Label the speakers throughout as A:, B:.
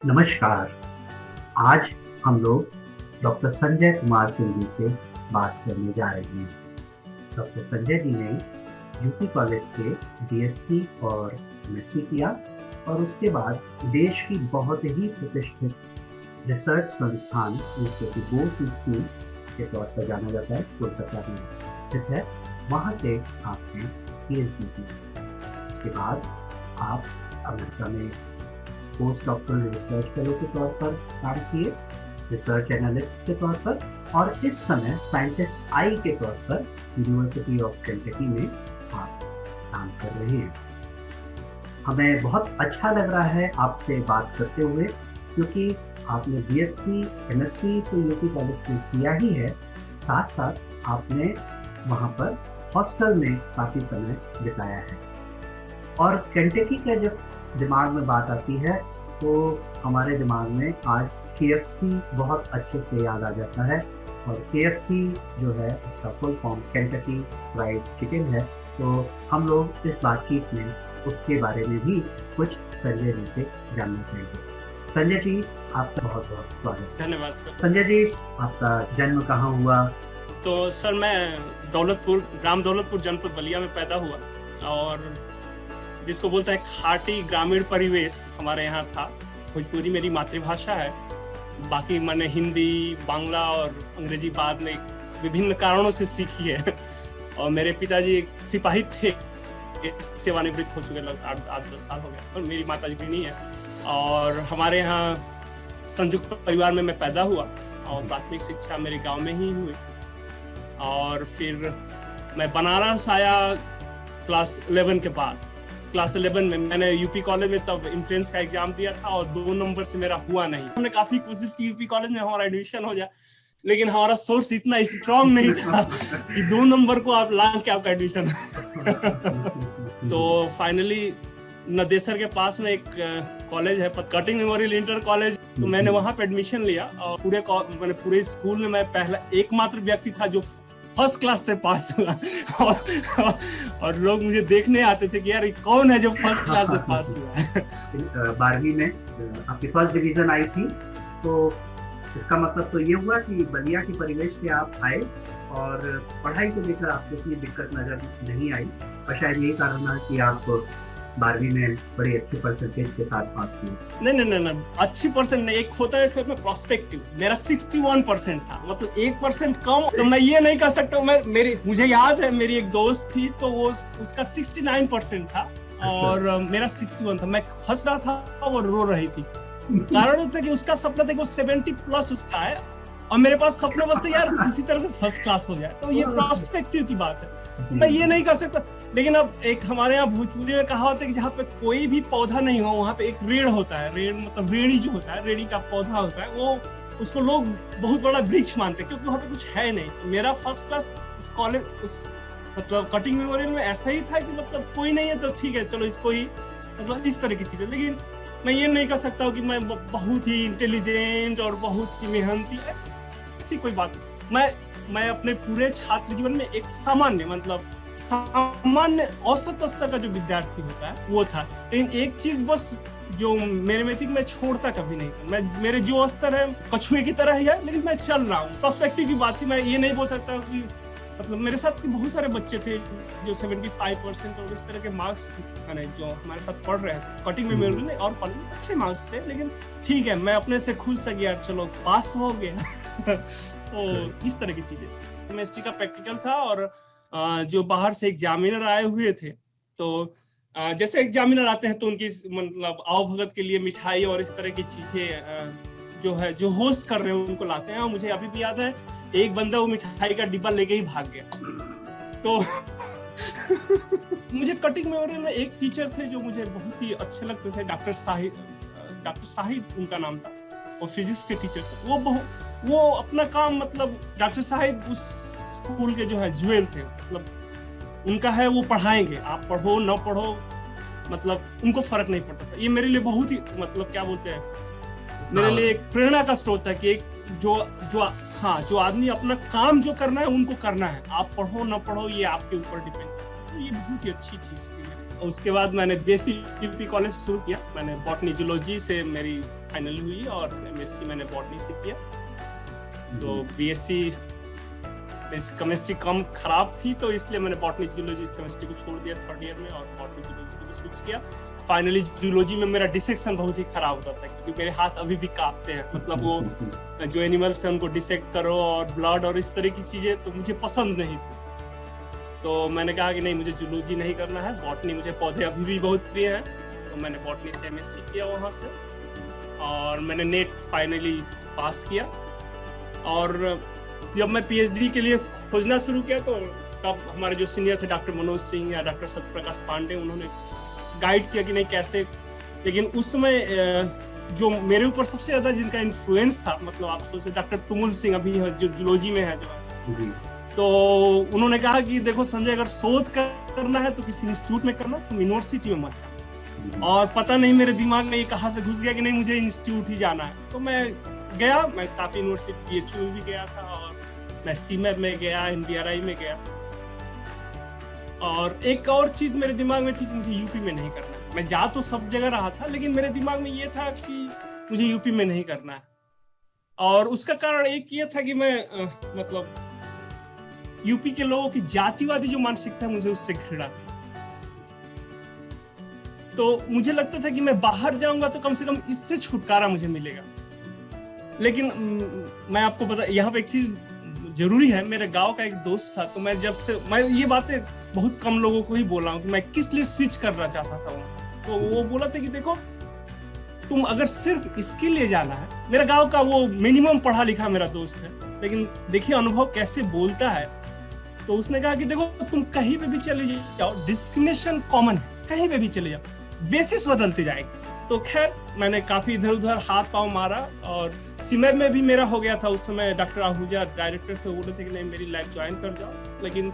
A: नमस्कार। आज हम लोग डॉक्टर संजय कुमार सिंह जी से बात करने जा रहे हैं। डॉक्टर संजय जी ने यूपी कॉलेज से बीएससी और एमएससी किया और उसके बाद देश की बहुत ही प्रतिष्ठित रिसर्च संस्थान जिसको कि बोस इंस्टीट्यूट के तौर पर जाना जाता है, कोलकाता में स्थित है, वहाँ से आपने पीएचडी की। उसके बाद आप अमेरिका में पोस्ट डॉक्टरल रिसर्च फेलो के तौर पर काम किए, रिसर्च एनालिस्ट के तौर पर, और इस समय साइंटिस्ट आई के तौर पर यूनिवर्सिटी ऑफ केंटकी में आप काम कर रहे हैं। हमें बहुत अच्छा लग रहा है आपसे बात करते हुए, क्योंकि आपने बीएससी एमएससी तो यूपी कॉलेज से किया ही है, साथ साथ आपने वहाँ पर हॉस्टल में काफ़ी समय बिताया है। और केंटकी का जब दिमाग में बात आती है तो हमारे दिमाग में आज केएफसी बहुत अच्छे से याद आ जाता है, और केएफसी जो है उसका full form Kentucky fried chicken है। तो हम लोग इस बातचीत में उसके बारे में भी कुछ संजय जी से जानना चाहेंगे। संजय जी, आपका बहुत बहुत स्वागत।
B: धन्यवाद सर।
A: संजय जी, आपका जन्म कहाँ हुआ?
B: तो सर मैं दौलतपुर, ग्राम दौलतपुर, जनपद बलिया में पैदा हुआ, और जिसको बोलते हैं खाटी ग्रामीण परिवेश हमारे यहाँ था। भोजपुरी मेरी मातृभाषा है, बाकी मैंने हिंदी, बांग्ला और अंग्रेजी बाद में विभिन्न कारणों से सीखी है। और मेरे पिताजी एक सिपाही थे, सेवानिवृत्त हो चुके, लगभग 8-10 साल हो गए, और मेरी माताजी गृहिणी है। और हमारे यहाँ संयुक्त परिवार में मैं पैदा हुआ, और प्राथमिक शिक्षा मेरे गांव में ही हुई। और फिर मैं बनारस आया क्लास 11 के बाद। क्लास 11 में मैंने यूपी कॉलेज में तब एंट्रेंस का एग्जाम दिया था, और 2 नंबर से मेरा हुआ नहीं। हमने काफी कोशिश की यूपी कॉलेज में हमारा एडमिशन हो जाए, लेकिन हमारा सोर्स इतना स्ट्रांग नहीं था कि 2 नंबर को आप ला के आपका एडमिशन तो फाइनली नदेसर के पास में एक कॉलेज है, कटिंग मेमोरियल इंटर कॉलेज, तो मैंने वहां पे एडमिशन लिया। और पूरे स्कूल में मैं पहला एकमात्र व्यक्ति था जो फर्स्ट क्लास से पास हुआ। और लोग मुझे देखने आते थे कि यार ये कौन है जो फर्स्ट क्लास से पास हुआ है।
A: 12वीं में आपकी फर्स्ट डिवीजन आई थी, तो इसका मतलब तो ये हुआ कि बलिया के परिवेश से आप आए और पढ़ाई को लेकर आपको कोई दिक्कत नजर नहीं आई, और शायद यही कारण है कि आप 12वीं में बड़े अच्छे परसेंटेज के साथ पास किए।
B: नहीं, अच्छी परसेंट नहीं, एक होता है सर में प्रोस्पेक्टिव। मेरा 61% था, मतलब 1% कम। तो मैं ये नहीं कह सकता। मुझे याद है, मेरी एक दोस्त थी, तो वो उसका 69% था और मेरा 61 था। मैं हंस रहा था, वो रो रही थी। कारण होता है कि उसका सपना था कि वो 70+ उसका है, और मेरे पास सपना बस था यार किसी तरह से फर्स्ट क्लास हो जाए। तो ये प्रोस्पेक्टिव की बात है, मैं ये नहीं कर सकता। लेकिन अब एक हमारे यहाँ भोजपुरी में कहा होता है कि जहाँ पे कोई भी पौधा नहीं हो वहाँ पे एक रेड़ होता है। रेड़ मतलब रेड़ी जो होता है, रेड़ी का पौधा होता है, वो उसको लोग बहुत बड़ा वृक्ष मानते हैं, क्योंकि वहाँ पे कुछ है नहीं। तो मेरा फर्स्ट क्लास उस कॉलेज, उस मतलब कटिंग मेमोरियल में ऐसा ही था कि मतलब कोई नहीं है तो ठीक है, चलो इसको ही, मतलब इस तरह की चीजें। लेकिन मैं ये नहीं कह सकता हूँ कि मैं बहुत ही इंटेलिजेंट और बहुत ही मेहनती, ऐसी कोई बात। मैं अपने पूरे छात्र जीवन में एक सामान्य औसत स्तर का जो विद्यार्थी होता है वो था। लेकिन एक चीज बस जो मेरे में थी, मैं छोड़ता कभी नहीं था। मेरे जो स्तर है कछुए की तरह ही है, लेकिन मैं चल रहा हूँ। पर्सपेक्टिव की बात थी, मैं ये नहीं बोल सकता कि मतलब मेरे साथ बहुत सारे बच्चे थे जो 75% और इस तरह के मार्क्स, जो हमारे साथ पढ़ रहे थे कटिंग में मेरे में और कॉलेज में अच्छे मार्क्स थे। लेकिन ठीक है, मैं अपने से खुश था कि यार चलो पास हो गया। तो इस तरह की चीजें। केमिस्ट्री का प्रैक्टिकल था, और जो बाहर से एग्जामिनर आए हुए थे, तो जैसे एग्जामिनर आते हैं तो उनकी मतलब आवभगत के लिए मिठाई और इस तरह की चीजें जो होस्ट कर रहे हैं उनको लाते हैं। और मुझे अभी भी याद है, एक बंदा वो मिठाई का डिब्बा लेके ही भाग गया। तो मुझे कटिंग मेमोरियल में एक टीचर थे जो मुझे बहुत ही अच्छे लगते थे, डॉक्टर साहिद उनका नाम था, और फिजिक्स के टीचर थे। वो अपना काम, मतलब डॉक्टर साहिब उस स्कूल के जो है ज्वेल थे। मतलब उनका है, वो पढ़ाएंगे, आप पढ़ो न पढ़ो, मतलब उनको फर्क नहीं पड़ता था। ये मेरे लिए बहुत ही मतलब क्या बोलते हैं, मेरे लिए एक प्रेरणा का स्रोत है कि एक जो आदमी अपना काम जो करना है उनको करना है, आप पढ़ो न पढ़ो ये आपके ऊपर डिपेंड है। तो ये बहुत ही अच्छी चीज थी। उसके बाद मैंने बीएससी यूपी कॉलेज शुरू किया। मैंने बॉटनी जूलॉजी से मेरी फाइनल हुई और एमएससी मैंने बॉटनी से किया। तो बीएससी केमिस्ट्री कम खराब थी, तो इसलिए मैंने बॉटनी जूलॉजी केमिस्ट्री को छोड़ दिया थर्ड ईयर में और बॉटनी जूलॉजी को स्विच किया। फाइनली जूलॉजी में मेरा डिसेक्शन बहुत ही खराब होता था, क्योंकि मेरे हाथ अभी भी कांपते हैं। मतलब वो जो एनिमल्स हैं उनको डिसेक्ट करो और ब्लड और इस तरह की चीजें तो मुझे पसंद नहीं थी। तो मैंने कहा कि नहीं, मुझे जूलॉजी नहीं करना है, बॉटनी, मुझे पौधे अभी भी बहुत प्रिय हैं। तो मैंने बॉटनी से एमएससी किया वहाँ से, और मैंने नेट फाइनली पास किया। और जब मैं पीएचडी के लिए खोजना शुरू किया, तो तब हमारे जो सीनियर थे डॉक्टर मनोज सिंह या डॉक्टर सत्यप्रकाश पांडे, उन्होंने गाइड किया कि नहीं कैसे। लेकिन उस समय जो मेरे ऊपर सबसे ज्यादा जिनका इन्फ्लुएंस था, मतलब आप सोचे डॉक्टर तुमुल सिंह अभी जो जूलॉजी में है जो, तो उन्होंने कहा कि देखो संजय, अगर शोध करना है तो किसी इंस्टीट्यूट में करना, तुम यूनिवर्सिटी में मत जाओ। और पता नहीं मेरे दिमाग में ये कहाँ से घुस गया कि नहीं, मुझे इंस्टीट्यूट ही जाना है। तो मैं गया, मैं काफी यूनिवर्सिटी पीएचयू में भी गया था, और मैं सीमेब में गया, एनबीआरआई में गया। और एक और चीज मेरे दिमाग में थी कि मुझे यूपी में नहीं करना है। मैं जा तो सब जगह रहा था, लेकिन मेरे दिमाग में ये था कि मुझे यूपी में नहीं करना है। और उसका कारण एक ये था कि मैं मतलब यूपी के लोगों की जातिवादी जो मानसिकता है, मुझे उससे घृणा थी। तो मुझे लगता था कि मैं बाहर जाऊंगा तो कम से कम इससे छुटकारा मुझे मिलेगा। लेकिन मैं आपको बता, यहाँ पे एक चीज जरूरी है, मेरे गांव का एक दोस्त था। तो मैं ये बातें बहुत कम लोगों को ही बोला हूँ कि मैं किस लिए स्विच करना चाहता था वहां से। तो वो बोला था कि देखो, तुम अगर सिर्फ इसके लिए जाना है, मेरा गांव का वो मिनिमम पढ़ा लिखा मेरा दोस्त है, लेकिन देखिए अनुभव कैसे बोलता है। तो उसने कहा कि देखो, तुम कहीं पे भी चले जाओ, डिस्क्रिमिनेशन कॉमन है, कहीं पे भी चले जाओ, बेसिस बदलते जाएंगे। तो खैर, मैंने काफी इधर उधर हाथ पांव मारा, और सीमेब में भी मेरा हो गया था। उस समय डॉक्टर आहूजा डायरेक्टर थे, बोले थे कि नहीं, मेरी लैब ज्वाइन कर जाओ। लेकिन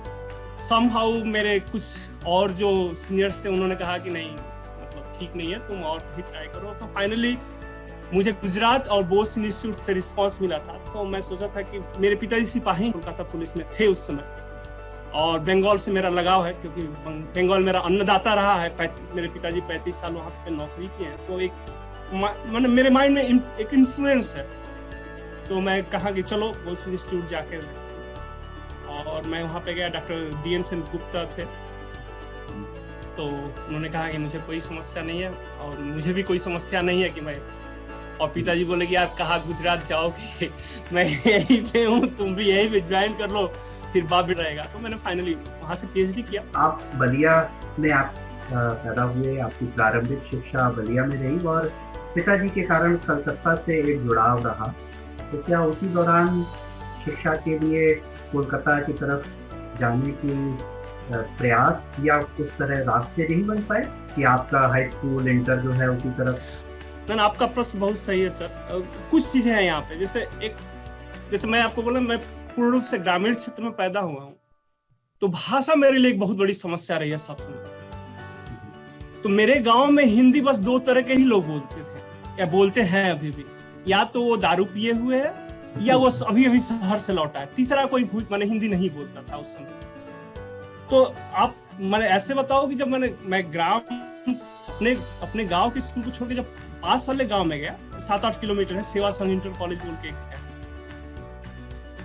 B: समहाउ मेरे कुछ और जो सीनियर्स थे, उन्होंने कहा कि नहीं, मतलब ठीक नहीं है, तुम और भी ट्राई करो। तो फाइनली मुझे गुजरात और बोस इंस्टीट्यूट से रिस्पॉन्स मिला था। तो मैं सोचा था कि मेरे पिताजी सिपाही कोलकाता पुलिस में थे उस समय, और बंगाल से मेरा लगाव है, क्योंकि बंगाल मेरा अन्नदाता रहा है। मेरे पिताजी 35 साल वहाँ पे नौकरी किए हैं। तो एक मेरे माइंड में एक इन्फ्लुएंस है। तो मैं कहा कि चलो बोस इंस्टीट्यूट जाके, और मैं वहाँ पे गया। डॉक्टर डीएन सेन गुप्ता थे, तो उन्होंने कहा कि मुझे कोई समस्या नहीं है, और मुझे भी कोई समस्या नहीं है कि मैं। और पिताजी बोले कि यार कहाँ गुजरात जाओगे, मैं यहीं पे हूँ, तुम भी यहीं पे ज्वाइन कर लो, फिर बाप भी रहेगा। तो मैंने फाइनली वहाँ से पीएचडी किया।
A: आप बलिया में आप पैदा हुए, आपकी प्रारंभिक शिक्षा बलिया में रही, और पिताजी के कारण कलकत्ता से एक जुड़ाव रहा। तो क्या उसी दौरान शिक्षा के लिए कोलकाता की तरफ जाने की प्रयास या उस तरह रास्ते नहीं बन पाए कि आपका हाई स्कूल इंटर जो है उसी तरफ?
B: ना, आपका प्रश्न बहुत सही है सर। कुछ चीजें हैं यहाँ पे, जैसे मैं आपको बोला, मैं पूर्ण रूप से ग्रामीण क्षेत्र में पैदा हुआ हूँ। तो भाषा मेरे लिए एक बहुत बड़ी समस्या रही है सब समय। तो मेरे गांव में हिंदी बस दो तरह के ही लोग बोलते थे, या बोलते हैं अभी भी। या तो वो दारू पिए हुए है, या वो अभी अभी शहर से लौटा है। तीसरा कोई मैंने हिंदी नहीं बोलता था उस समय। तो आप मैंने ऐसे बताओ कि जब मैं अपने गांव के स्कूल को छोड़ के जब पास वाले गांव में गया, 7-8 किलोमीटर है, सेवा संघ इंटर कॉलेज बोल के है,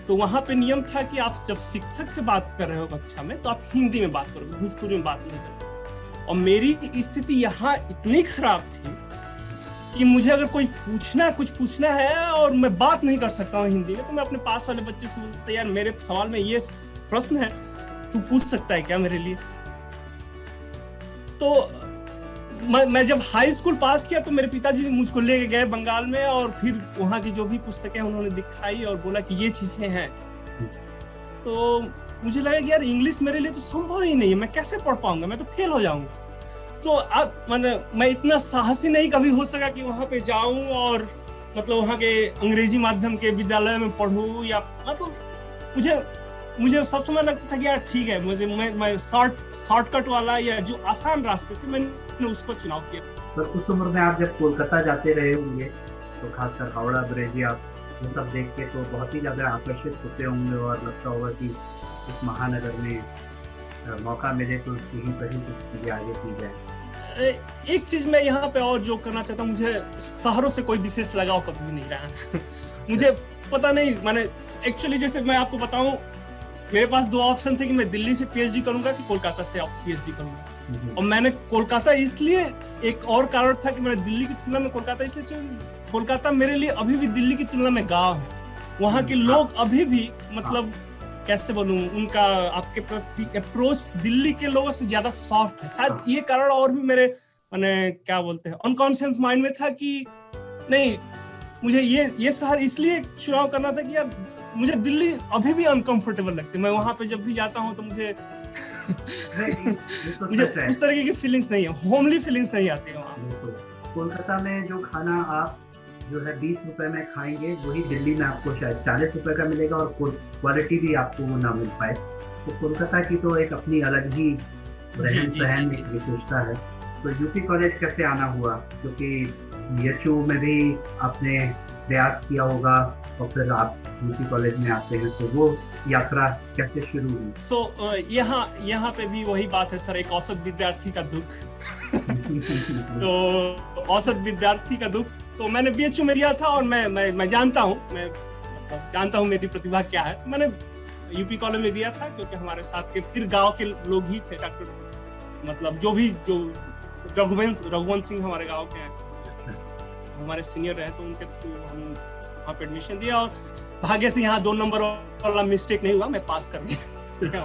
B: तो वहां पे नियम था कि आप जब शिक्षक से बात कर रहे हो कक्षा में, तो आप हिंदी में बात करोगे, भोजपुरी में बात नहीं करोगे। और मेरी स्थिति यहाँ इतनी खराब थी कि मुझे अगर कुछ पूछना है और मैं बात नहीं कर सकता हूँ हिंदी में, तो मैं अपने पास वाले बच्चे से बोलता, यार मेरे सवाल में ये प्रश्न है, तू पूछ सकता है क्या मेरे लिए? तो मैं जब हाई स्कूल पास किया, तो मेरे पिताजी मुझको लेके गए बंगाल में, और फिर वहाँ की जो भी पुस्तकें उन्होंने दिखाई और बोला कि ये चीजें हैं। तो मुझे लगा कि यार इंग्लिश मेरे लिए तो संभव ही नहीं है, मैं कैसे पढ़ पाऊंगा, मैं तो फेल हो जाऊंगा। तो अब मैं इतना साहसी नहीं कभी हो सका कि वहाँ पे जाऊं और मतलब वहाँ के अंग्रेजी माध्यम के विद्यालय में पढ़ूं, या मतलब मुझे सब समय लगता था कि यार ठीक है, मैं शॉर्टकट वाला या जो आसान रास्ते थे मैंने उसको चुनाव किया।
A: तो उस उम्र में आप जब कोलकाता जाते रहे होंगे, तो खासकर हावड़ा ब्रिज आप ये सब देख के तो बहुत ही ज़्यादा आकर्षित होते होंगे, और लगता होगा कि इस महानगर में मौका मिले तो यहीं पर ही कुछ चीजें आगे की जाए।
B: एक चीज मैं यहाँ पे और जो करना चाहता हूँ, मुझे शहरों से कोई विशेष लगाव कभी भी नहीं रहा। मुझे पता नहीं, मैंने एक्चुअली जैसे मैं आपको बताऊं, मेरे पास दो ऑप्शन थे कि मैं दिल्ली से पीएचडी करूंगा कि कोलकाता से पीएचडी करूंगा। और मैंने कोलकाता इसलिए, एक और कारण था कि मैंने दिल्ली की तुलना में कोलकाता इसलिए चुना, कोलकाता मेरे लिए अभी भी दिल्ली की तुलना में गाँव है। वहाँ के लोग अभी भी मतलब कैसे बोलूं, उनका आपके प्रति अप्रोच दिल्ली के लोगों से ज्यादा सॉफ्ट है। शायद ये कारण और भी मेरे मैंने क्या बोलते हैं अनकॉन्शियस माइंड में था कि नहीं, मुझे ये शहर इसलिए चुनाव करना था कि यार मुझे दिल्ली अभी भी अनकंफर्टेबल लगती है। मैं वहां पे जब भी जाता हूं तो मुझे मुझे उस तरीके की फीलिंग्स नहीं है, होमली फीलिंग्स नहीं आती है वहाँ।
A: कोलकाता में जो खाना आप जो है 20 रुपए में खाएंगे, वही दिल्ली में आपको शायद 40 रुपए का मिलेगा और क्वालिटी भी आपको वो ना मिल पाए। तो कोलकाता की तो एक अपनी अलग ही रहन सहन एक विशेषता है। तो यूपी कॉलेज कैसे आना हुआ, क्योंकि बीएचयू में भी आपने प्रयास किया होगा और फिर आप यूपी कॉलेज में आते हैं, तो वो यात्रा कैसे शुरू हुई?
B: यहाँ पे भी वही बात है सर, एक औसत विद्यार्थी का दुख। तो औसत विद्यार्थी का दुख, तो मैंने बीएचयू में दिया था और मैं जानता हूँ, मैं मतलब जानता हूँ मेरी प्रतिभा क्या है। मैंने यूपी कॉलेज में दिया था क्योंकि हमारे साथ के फिर गांव के लोग ही थे, डॉक्टर मतलब जो रघुवंश सिंह हमारे गांव के हैं, हमारे सीनियर रहे, तो उनके थ्रू हम वहाँ पे एडमिशन दिया और भाग्य से यहाँ 2 नंबर वाला मिस्टेक नहीं हुआ, मैं पास कर गया।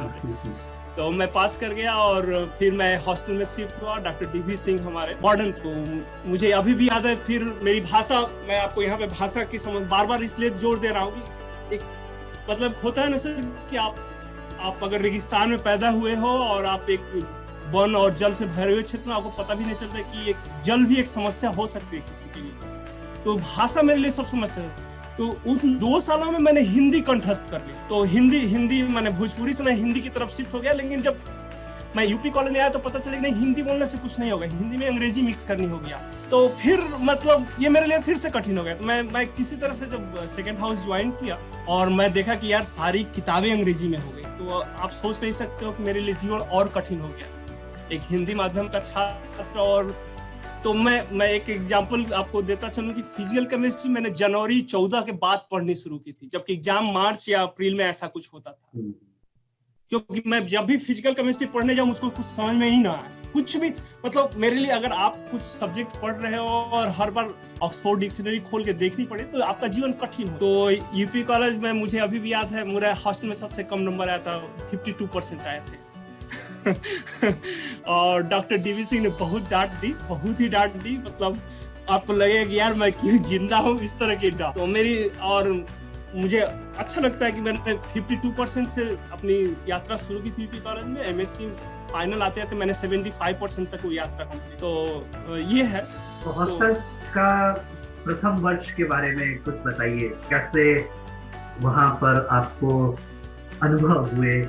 B: तो मैं पास कर गया और फिर मैं हॉस्टल में शिफ्ट हुआ। डॉक्टर डीवी सिंह हमारे वार्डन, तो मुझे अभी भी याद है। फिर मेरी भाषा, मैं आपको यहाँ पे भाषा की समझ बार इसलिए जोर दे रहा हूँ कि एक मतलब होता है ना सर कि आप अगर रेगिस्तान में पैदा हुए हो और आप एक वन और जल से भरे हुए क्षेत्र में, आपको पता भी नहीं चलता कि एक जल भी एक समस्या हो सकती है किसी के लिए। तो भाषा मेरे लिए सब समस्या है। तो उन 2 सालों में मैंने हिंदी कंठस्थ कर ली। तो हिंदी मैंने भोजपुरी से मैं हिंदी की तरफ शिफ्ट हो गया। लेकिन जब मैं यूपी कॉलेज में आया तो पता चला नहीं, हिंदी बोलने से कुछ नहीं होगा, हिंदी में अंग्रेजी मिक्स करनी होगी। तो फिर मतलब ये मेरे लिए फिर से कठिन हो गया। तो मैं किसी तरह से जब सेकेंड हाउस ज्वाइन किया और मैं देखा कि यार सारी किताबें अंग्रेजी में हो गई, तो आप सोच नहीं सकते हो कि मेरे लिए जीवन और कठिन हो गया, एक हिंदी माध्यम का छात्र। और तो मैं एक एग्जांपल आपको देता चलूं कि फिजिकल केमिस्ट्री मैंने जनवरी 14 के बाद पढ़नी शुरू की थी, जबकि एग्जाम मार्च या अप्रैल में ऐसा कुछ होता था। क्योंकि मैं जब भी फिजिकल केमिस्ट्री पढ़ने जाऊं मुझको कुछ समझ में ही ना आए, कुछ भी। मतलब मेरे लिए अगर आप कुछ सब्जेक्ट पढ़ रहे हो और हर बार ऑक्सफोर्ड डिक्शनरी खोल के देखनी पड़े तो आपका जीवन कठिन हो। तो यूपी कॉलेज में मुझे अभी भी याद है, मेरा हॉस्टल में सबसे कम नंबर आया था, 52% आए थे। और डॉक्टर डीवी सिंह ने बहुत ही डांट दी। मतलब आपको लगेगा कि यार मैं क्यों जिंदा हूँ, इस तरह की डांट। तो मेरी, और मुझे अच्छा लगता है कि मैंने 52% से अपनी यात्रा शुरू की थी यूपी कॉलेज में। एमएससी फाइनल आते आते मैंने 75% तक वो यात्रा कंप्लीट। तो ये है।
A: तो हॉस्टल का प्रथम वर्ष के बारे में कुछ बताइए, कैसे वहाँ पर आपको अनुभव हुए,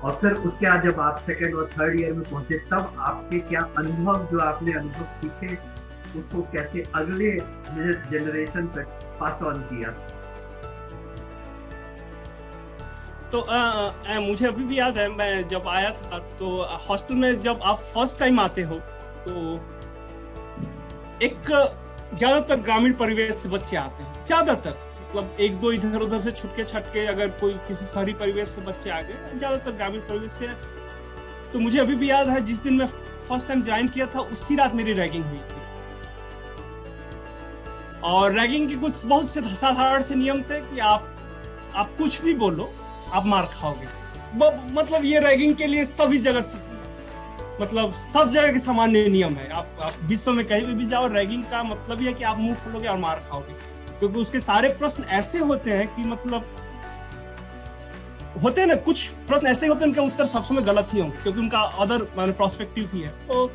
A: और फिर उसके बाद जब आप सेकेंड और थर्ड ईयर में पहुंचे तब आपके क्या अनुभव, जो आपने अनुभव सीखे उसको कैसे अगले जनरेशन तक पास ऑन किया?
B: तो मुझे अभी भी याद है, मैं जब आया था तो हॉस्टल में जब आप फर्स्ट टाइम आते हो तो एक ज्यादातर ग्रामीण परिवेश से बच्चे आते हैं, ज्यादातर मतलब 1-2 इधर उधर से छुटके छटके अगर कोई किसी शहरी परिवेश से बच्चे आ गए, ज्यादातर ग्रामीण परिवेश से। तो मुझे अभी भी याद है जिस दिन मैं फर्स्ट टाइम ज्वाइन किया था उसी रात मेरी रैगिंग हुई थी। और रैगिंग के कुछ बहुत से साधारण से नियम थे कि आप कुछ भी बोलो आप मार खाओगे। मतलब ये रैगिंग के लिए सभी जगह, मतलब सब जगह के सामान्य नियम है। आप विश्व में कहीं भी जाओ, रैगिंग का मतलब ये है कि आप मुंह खोलोगे और मार खाओगे। क्योंकि उसके सारे प्रश्न ऐसे होते हैं कि मतलब होते हैं ना, कुछ प्रश्न ऐसे होते हैं उनके उत्तर सब समय गलत ही होंगे क्योंकि उनका अदर पर्सपेक्टिव भी है। तो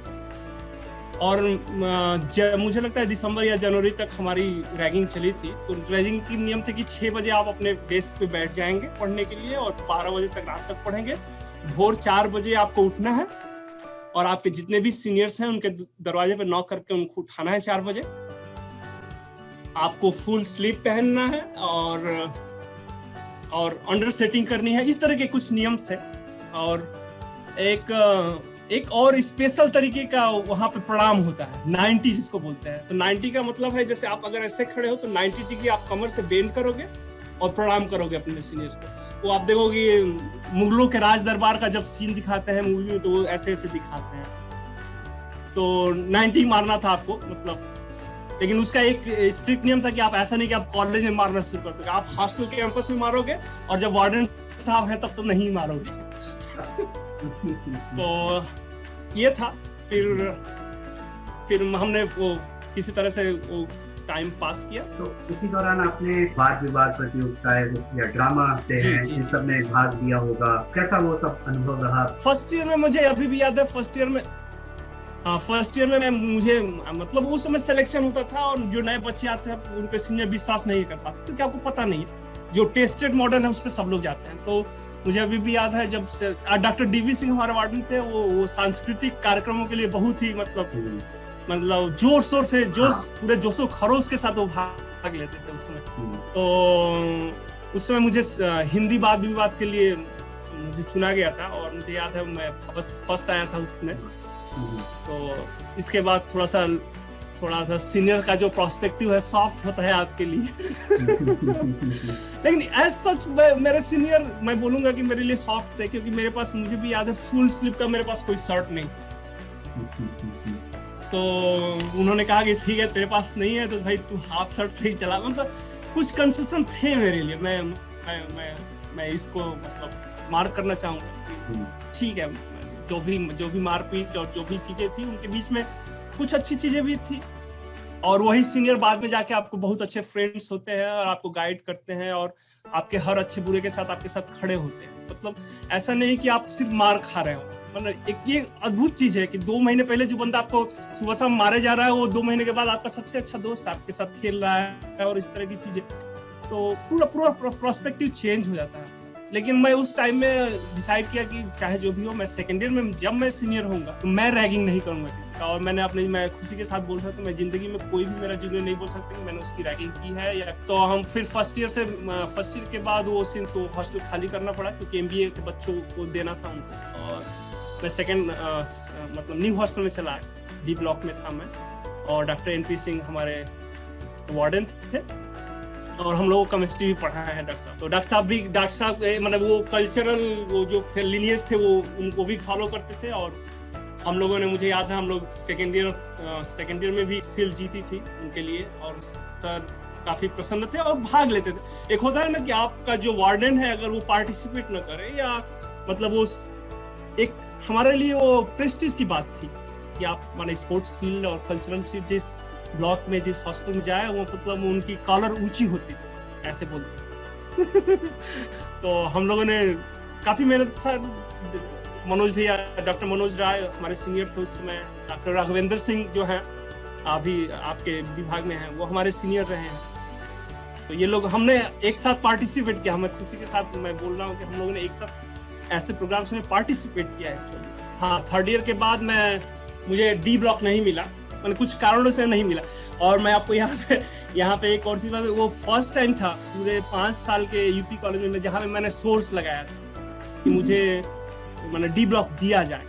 B: और मुझे लगता है दिसंबर या जनवरी तक हमारी रैगिंग चली थी। तो रैगिंग की नियम थे कि 6 बजे आप अपने डेस्क पे बैठ जाएंगे पढ़ने के लिए और 12 बजे तक रात तक पढ़ेंगे। भोर 4 बजे आपको उठना है और आपके जितने भी सीनियर्स हैं उनके दरवाजे पे नॉक करके उनको उठाना है 4 बजे। आपको फुल स्लीप पहनना है और अंडर सेटिंग करनी है। इस तरह के कुछ नियम थे। और एक और स्पेशल तरीके का वहाँ पे प्रणाम होता है, 90 जिसको बोलते हैं। तो 90 का मतलब है जैसे आप अगर ऐसे खड़े हो तो 90 डिग्री आप कमर से बेंड करोगे और प्रणाम करोगे अपने सीनियर्स को। वो आप देखोगे मुगलों के राज दरबार का जब सीन दिखाते हैं मूवी में तो वो ऐसे ऐसे दिखाते हैं। तो 90 मारना था आपको, मतलब, लेकिन उसका एक स्ट्रिक्ट नियम था कि आप ऐसा नहीं कि आप कॉलेज में मारना शुरू कर दोगे, आप हॉस्टल के कैंपस में मारोगे और जब वार्डन साहब है तब तो नहीं मारोगे। तो ये था। फिर हमने वो किसी तरह से वो टाइम पास किया।
A: तो इसी दौरान आपने वाद विवाद प्रतियोगिताएं या ड्रामा हैं इन सब में भाग लिया होगा, कैसा वो सब अनुभव रहा?
B: फर्स्ट ईयर में मुझे अभी भी याद है, फर्स्ट ईयर में मुझे मतलब उस समय सिलेक्शन होता था और जो नए बच्चे आते हैं उन पे सीनियर विश्वास नहीं कर पाते क्योंकि आपको पता नहीं है, जो टेस्टेड मॉडल है उस पर सब लोग जाते हैं। तो मुझे अभी भी याद है जब डॉक्टर डीवी सिंह हमारे वार्डन थे, वो सांस्कृतिक कार्यक्रमों के लिए बहुत ही मतलब जोर शोर से पूरे जोशो खरोश के साथ वो भाग लेते थे उस समय। तो उस समय मुझे हिंदी वाद विवाद के लिए मुझे चुना गया था और मुझे याद है मैं फर्स्ट आया था उसमें। तो इसके बाद थोड़ा सा सीनियर का जो प्रोस्पेक्टिव है सॉफ्ट होता है आपके लिए। लेकिन एज सच मेरे सीनियर मैं बोलूंगा कि मेरे लिए सॉफ्ट थे क्योंकि मेरे पास, मुझे भी याद है, फुल स्लीव का मेरे पास कोई शर्ट नहीं था। तो उन्होंने कहा कि ठीक है तेरे पास नहीं है तो भाई तू हाफ शर्ट से ही चला। मतलब कुछ कंसेशन थे मेरे लिए, मैं इसको मतलब मार्क करना चाहूंगा। ठीक है, जो भी मारपीट और जो भी चीजें थी उनके बीच में कुछ अच्छी चीजें भी थी और वही सीनियर बाद में जाके आपको बहुत अच्छे फ्रेंड्स होते हैं और आपको गाइड करते हैं और आपके हर अच्छे बुरे के साथ आपके साथ खड़े होते हैं। मतलब ऐसा नहीं कि आप सिर्फ मार खा रहे हो। मतलब एक ये अद्भुत चीज है कि 2 महीने पहले जो बंदा आपको सुबह शाम मारे जा रहा है वो 2 महीने के बाद आपका सबसे अच्छा दोस्त आपके साथ खेल रहा है और इस तरह की चीजें, तो पूरा प्रोस्पेक्टिव चेंज हो जाता है। लेकिन मैं उस टाइम में डिसाइड किया कि चाहे जो भी हो, मैं सेकेंड ईयर में जब मैं सीनियर होऊंगा तो मैं रैगिंग नहीं करूंगा किसी का। और मैं खुशी के साथ बोल सकता हूँ, मैं जिंदगी में कोई भी मेरा जूनियर नहीं बोल सकता कि मैंने उसकी रैगिंग की है या। तो हम फिर फर्स्ट ईयर के बाद वो हॉस्टल खाली करना पड़ा क्योंकि MBA के बच्चों को देना था उनको, और मैं सेकेंड मतलब न्यू हॉस्टल में चला, डी ब्लॉक में था मैं, और डॉक्टर NP सिंह हमारे वार्डन थे और हम लोगों को केमिस्ट्री भी पढ़ाया है डॉक्टर साहब। तो डॉक्टर साहब मतलब वो कल्चरल वो जो थे लिनियज थे वो उनको भी फॉलो करते थे। और हम लोगों ने, मुझे याद है हम लोग सेकेंड ईयर में भी सील जीती थी उनके लिए और सर काफी प्रसन्न थे और भाग लेते थे। एक होता है ना कि आपका जो वार्डन है अगर वो पार्टिसिपेट न करे या मतलब वो एक हमारे लिए वो प्रेस्टीज की बात थी कि आप माने स्पोर्ट्स सील और कल्चरल सील जिस ब्लॉक में जिस हॉस्टल में जाए वो मतलब उनकी कॉलर ऊंची होती थी, ऐसे बोलते। तो हम लोगों ने काफी मेहनत था। मनोज भैया, डॉक्टर मनोज राय हमारे सीनियर थे उस समय, डॉक्टर राघवेंद्र सिंह जो है अभी आपके विभाग में हैं वो हमारे सीनियर रहे हैं। तो ये लोग हमने एक साथ पार्टिसिपेट किया। हमें खुशी के साथ मैं बोल रहा हूँ कि हम लोगों ने एक साथ ऐसे प्रोग्राम्स में पार्टिसिपेट किया एक्चुअली। हाँ, थर्ड ईयर के बाद मुझे डी ब्लॉक नहीं मिला, मैंने कुछ कारणों से नहीं मिला। और मैं आपको यहाँ पे एक और चीज, वो फर्स्ट टाइम था पूरे 5 साल के यूपी कॉलेज में जहाँ पे मैंने सोर्स लगाया था कि मुझे मैंने डी ब्लॉक दिया जाए।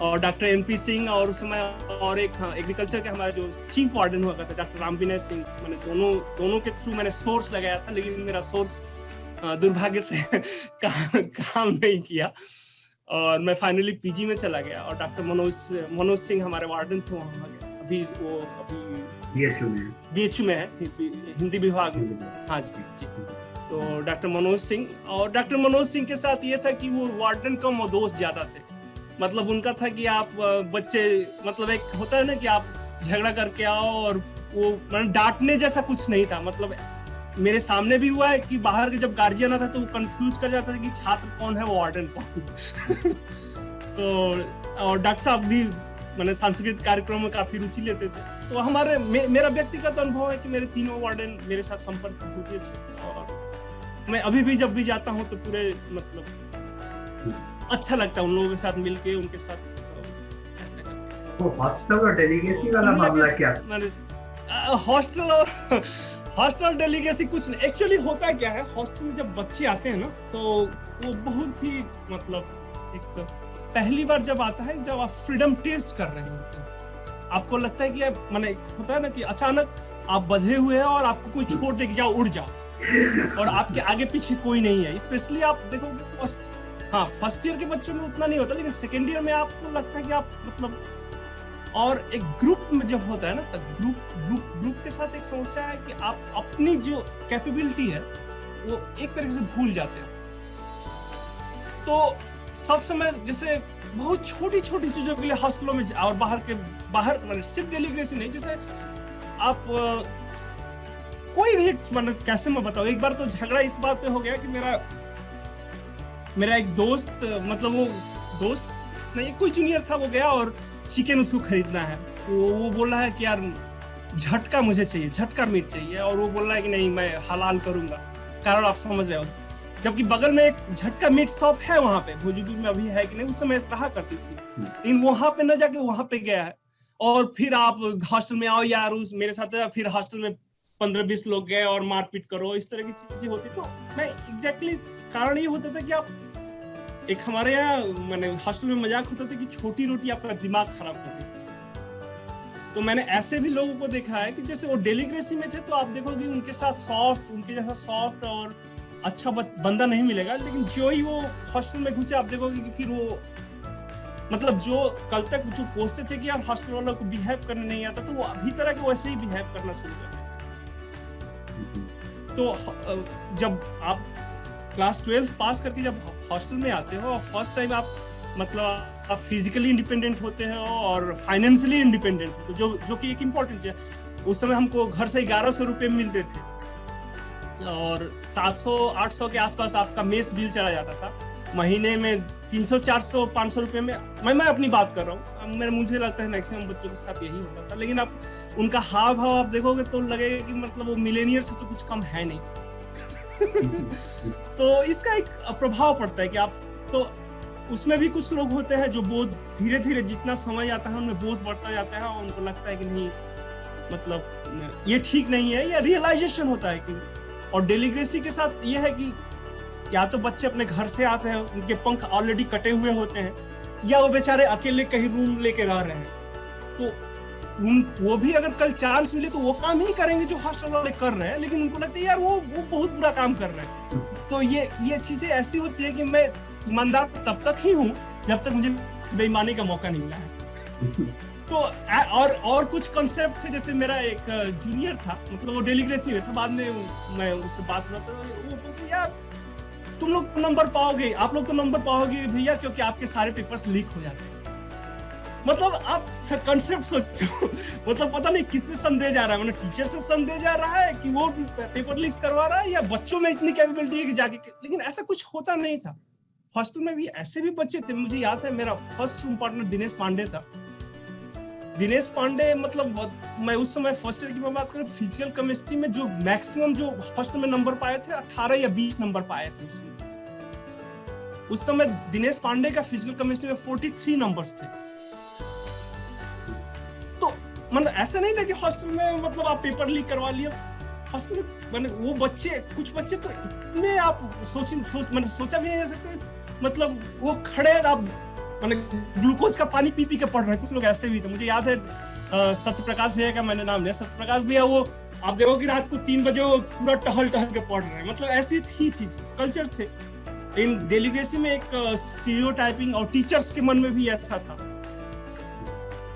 B: और डॉक्टर NP सिंह और उस समय और एक एग्रीकल्चर के हमारे जो चीफ वार्डन हुआ था डॉक्टर राम विनय सिंह, मैंने दोनों के थ्रू मैंने सोर्स लगाया था, लेकिन मेरा सोर्स दुर्भाग्य से काम नहीं किया और मैं फाइनली PG में चला गया। और डॉक्टर मनोज सिंह हमारे वार्डन थे वहाँ गया। अभी BHU में है, हिंदी विभाग में। हाँ जी। तो डॉक्टर मनोज सिंह के साथ ये था कि वो वार्डन कम और दोस्त ज्यादा थे। मतलब उनका था कि आप बच्चे, मतलब एक होता है ना कि आप झगड़ा करके आओ, और वो मतलब डांटने जैसा कुछ नहीं था। मतलब मेरे सामने भी हुआ है कि बाहर के जब गार्जियन आता तो वो कंफ्यूज कर जाता था कि छात्र कौन है, वार्डन कौन। तो और डॉक्टर साहब भी मैंने सांस्कृतिक कार्यक्रम में काफी रुचि लेते थे। तो मेरा व्यक्तिगत अनुभव है कि मेरे तीनों वार्डन मेरे साथ संपर्क बहुत ही अच्छे थे और मैं अभी भी जब भी जाता हूँ तो पूरे मतलब अच्छा लगता है उन लोगों के साथ मिलके, उनके साथ ऐसा करके।
A: तो हॉस्टल और डेलीगेसी वाला मामला क्या?
B: हॉस्टल डेलीगेसी कुछ नहीं। एक्चुअली होता क्या है, हॉस्टल में जब बच्चे आते हैं ना तो वो बहुत ही मतलब एक पहली बार जब आता है जब आप फ्रीडम टेस्ट कर रहे होते हैं, आपको लगता है कि माने होता है ना कि अचानक आप बंधे हुए हैं और आपको कोई छोड़ दे कि जाओ उड़ जाओ, और आपके आगे पीछे कोई नहीं है। स्पेशली आप देखो फर्स्ट ईयर के बच्चों में उतना नहीं होता, लेकिन सेकेंड ईयर में आपको लगता है कि आप मतलब, और एक ग्रुप में जब होता है ना, तो ग्रुप के साथ एक समस्या है कि आप अपनी जो कैपेबिलिटी है वो एक तरीके से भूल जाते हैं। तो सब समय जैसे बहुत छोटी छोटी चीजों के लिए हॉस्टलों में और बाहर सिर्फ डेलीग्रेसी नहीं, जैसे आप कोई भी मतलब कैसे मैं बताऊं, एक बार तो झगड़ा इस बात पे हो गया कि मेरा एक दोस्त, मतलब वो दोस्त नहीं कोई जूनियर था, वो गया और चिकन उसको खरीदना है, तो वो बोल रहा है कि यार झटका मुझे चाहिए, झटका मीट चाहिए, और वो बोल रहा है कि नहीं मैं हलाल करूंगा, कारण आप समझ रहे हो। जबकि बगल में एक झटका मीट शॉप है, वहां पे भोजपुर में अभी है कि नहीं, उस समय रहा करती थी, लेकिन वहां पे न जाके वहां पे गया है। और फिर आप हॉस्टल में आओ यार, उस मेरे साथ फिर हॉस्टल में 15-20 लोग गए और मारपीट करो, इस तरह की चीजें होती। तो मैं एग्जैक्टली कारण ये होता था कि आप एक हमारे यहाँ मैंने हॉस्टल में मजाक होता था कि छोटी रोटी आपका दिमाग खराब कर देती। तो मैंने ऐसे भी लोगों को देखा है कि जैसे वो डेलीग्रेसी में थे, तो आप देखोगे उनके साथ उनके जैसा सॉफ्ट और अच्छा बंदा नहीं मिलेगा, लेकिन जो ही वो हॉस्टल में घुसे आप देखोगे कि फिर वो मतलब जो कल तक जो कोसते थे कि यार हॉस्टल वालों को बिहेव करने नहीं आता, तो वो अभी तरह के वैसे ही बिहेव करना शुरू कर। तो जब आप क्लास 12 पास करके जब हॉस्टल में आते हो और फर्स्ट टाइम आप मतलब आप फिजिकली इंडिपेंडेंट होते हो और फाइनेंशियली इंडिपेंडेंट होते हो, जो कि एक इम्पोर्टेंट है। उस समय हमको घर से 1100 रुपये मिलते थे और 700-800 के आसपास आपका मेस बिल चला जाता था महीने में। 300-400-500 रुपये में मैं अपनी बात कर रहा हूँ, मुझे लगता है मैक्सिमम बच्चों के साथ यही होता था। लेकिन आप उनका हाव भाव आप देखोगे तो लगेगा कि मतलब वो मिलेनियर से तो कुछ कम है नहीं। तो इसका एक प्रभाव पड़ता है कि आप, तो उसमें भी कुछ लोग होते हैं जो बहुत धीरे धीरे जितना समय आता है उनमें बोध बढ़ता जाता है और उनको लगता है कि नहीं मतलब ये ठीक नहीं है, या रियलाइजेशन होता है कि। और डेलीग्रेसी के साथ ये है कि या तो बच्चे अपने घर से आते हैं, उनके पंख ऑलरेडी कटे हुए होते हैं, या वो बेचारे अकेले कहीं रूम लेके रह रहे हैं, तो वो भी अगर कल चांस मिले तो वो काम ही करेंगे जो हॉस्टल वाले कर रहे हैं, लेकिन उनको लगता है यार वो बहुत बुरा काम कर रहे हैं। तो ये चीजें ऐसी होती है कि मैं ईमानदार तब तक ही हूँ जब तक मुझे बेईमानी का मौका नहीं मिला है। तो और कुछ कॉन्सेप्ट थे, जैसे मेरा एक जूनियर था, मतलब वो डेलीग्रेसी में था, बाद में मैं उससे बात हुआ तो वो बोलते यार तुम लोग तो नंबर पाओगे, आप लोग तो नंबर पाओगे भैया, क्योंकि आपके सारे पेपर्स लीक हो जाते हैं। मतलब आप कंसेप्ट सोचो, मतलब पता नहीं किस पे संदेह जा रहा है, मतलब टीचर्स पे संदेह जा रहा है कि वो पेपर लीक करवा रहा है, या बच्चों में इतनी कैपेबिलिटी है कि जाके, लेकिन ऐसा कुछ होता नहीं था। हॉस्टल में भी ऐसे भी बच्चे थे, मुझे याद है मेरा first room partner Dinesh Pandey था। दिनेश पांडे मतलब मैं उस समय फर्स्ट ईयर की मैं बात करूं, फिजिकल केमिस्ट्री में जो मैक्सिमम जो हॉस्टल में नंबर पाए थे 18 या 20 नंबर पाए थे उस समय दिनेश पांडे का फिजिकल केमिस्ट्री में 43 नंबर्स थे। तो मतलब ऐसा नहीं था कि हॉस्टल में मतलब आप पेपर लीक करवा लिया। हॉस्टल में मैंने वो बच्चे, कुछ बच्चे तो इतने आप सोचा भी नहीं जा सकते, मतलब वो खड़े आप मैंने ग्लूकोज का पानी पी के पढ़ रहे हैं। कुछ लोग ऐसे भी थे, मुझे याद है सत्यप्रकाश भैया का मैंने नाम लिया, सत्यप्रकाश भैया वो आप देखो कि रात को 3 बजे वो पूरा टहल के पढ़ रहे हैं, मतलब ऐसी थी चीज, कल्चर थे। इन डेलीग्रेसी में एक स्टीरियोटाइपिंग और टीचर्स के मन में भी ऐसा था,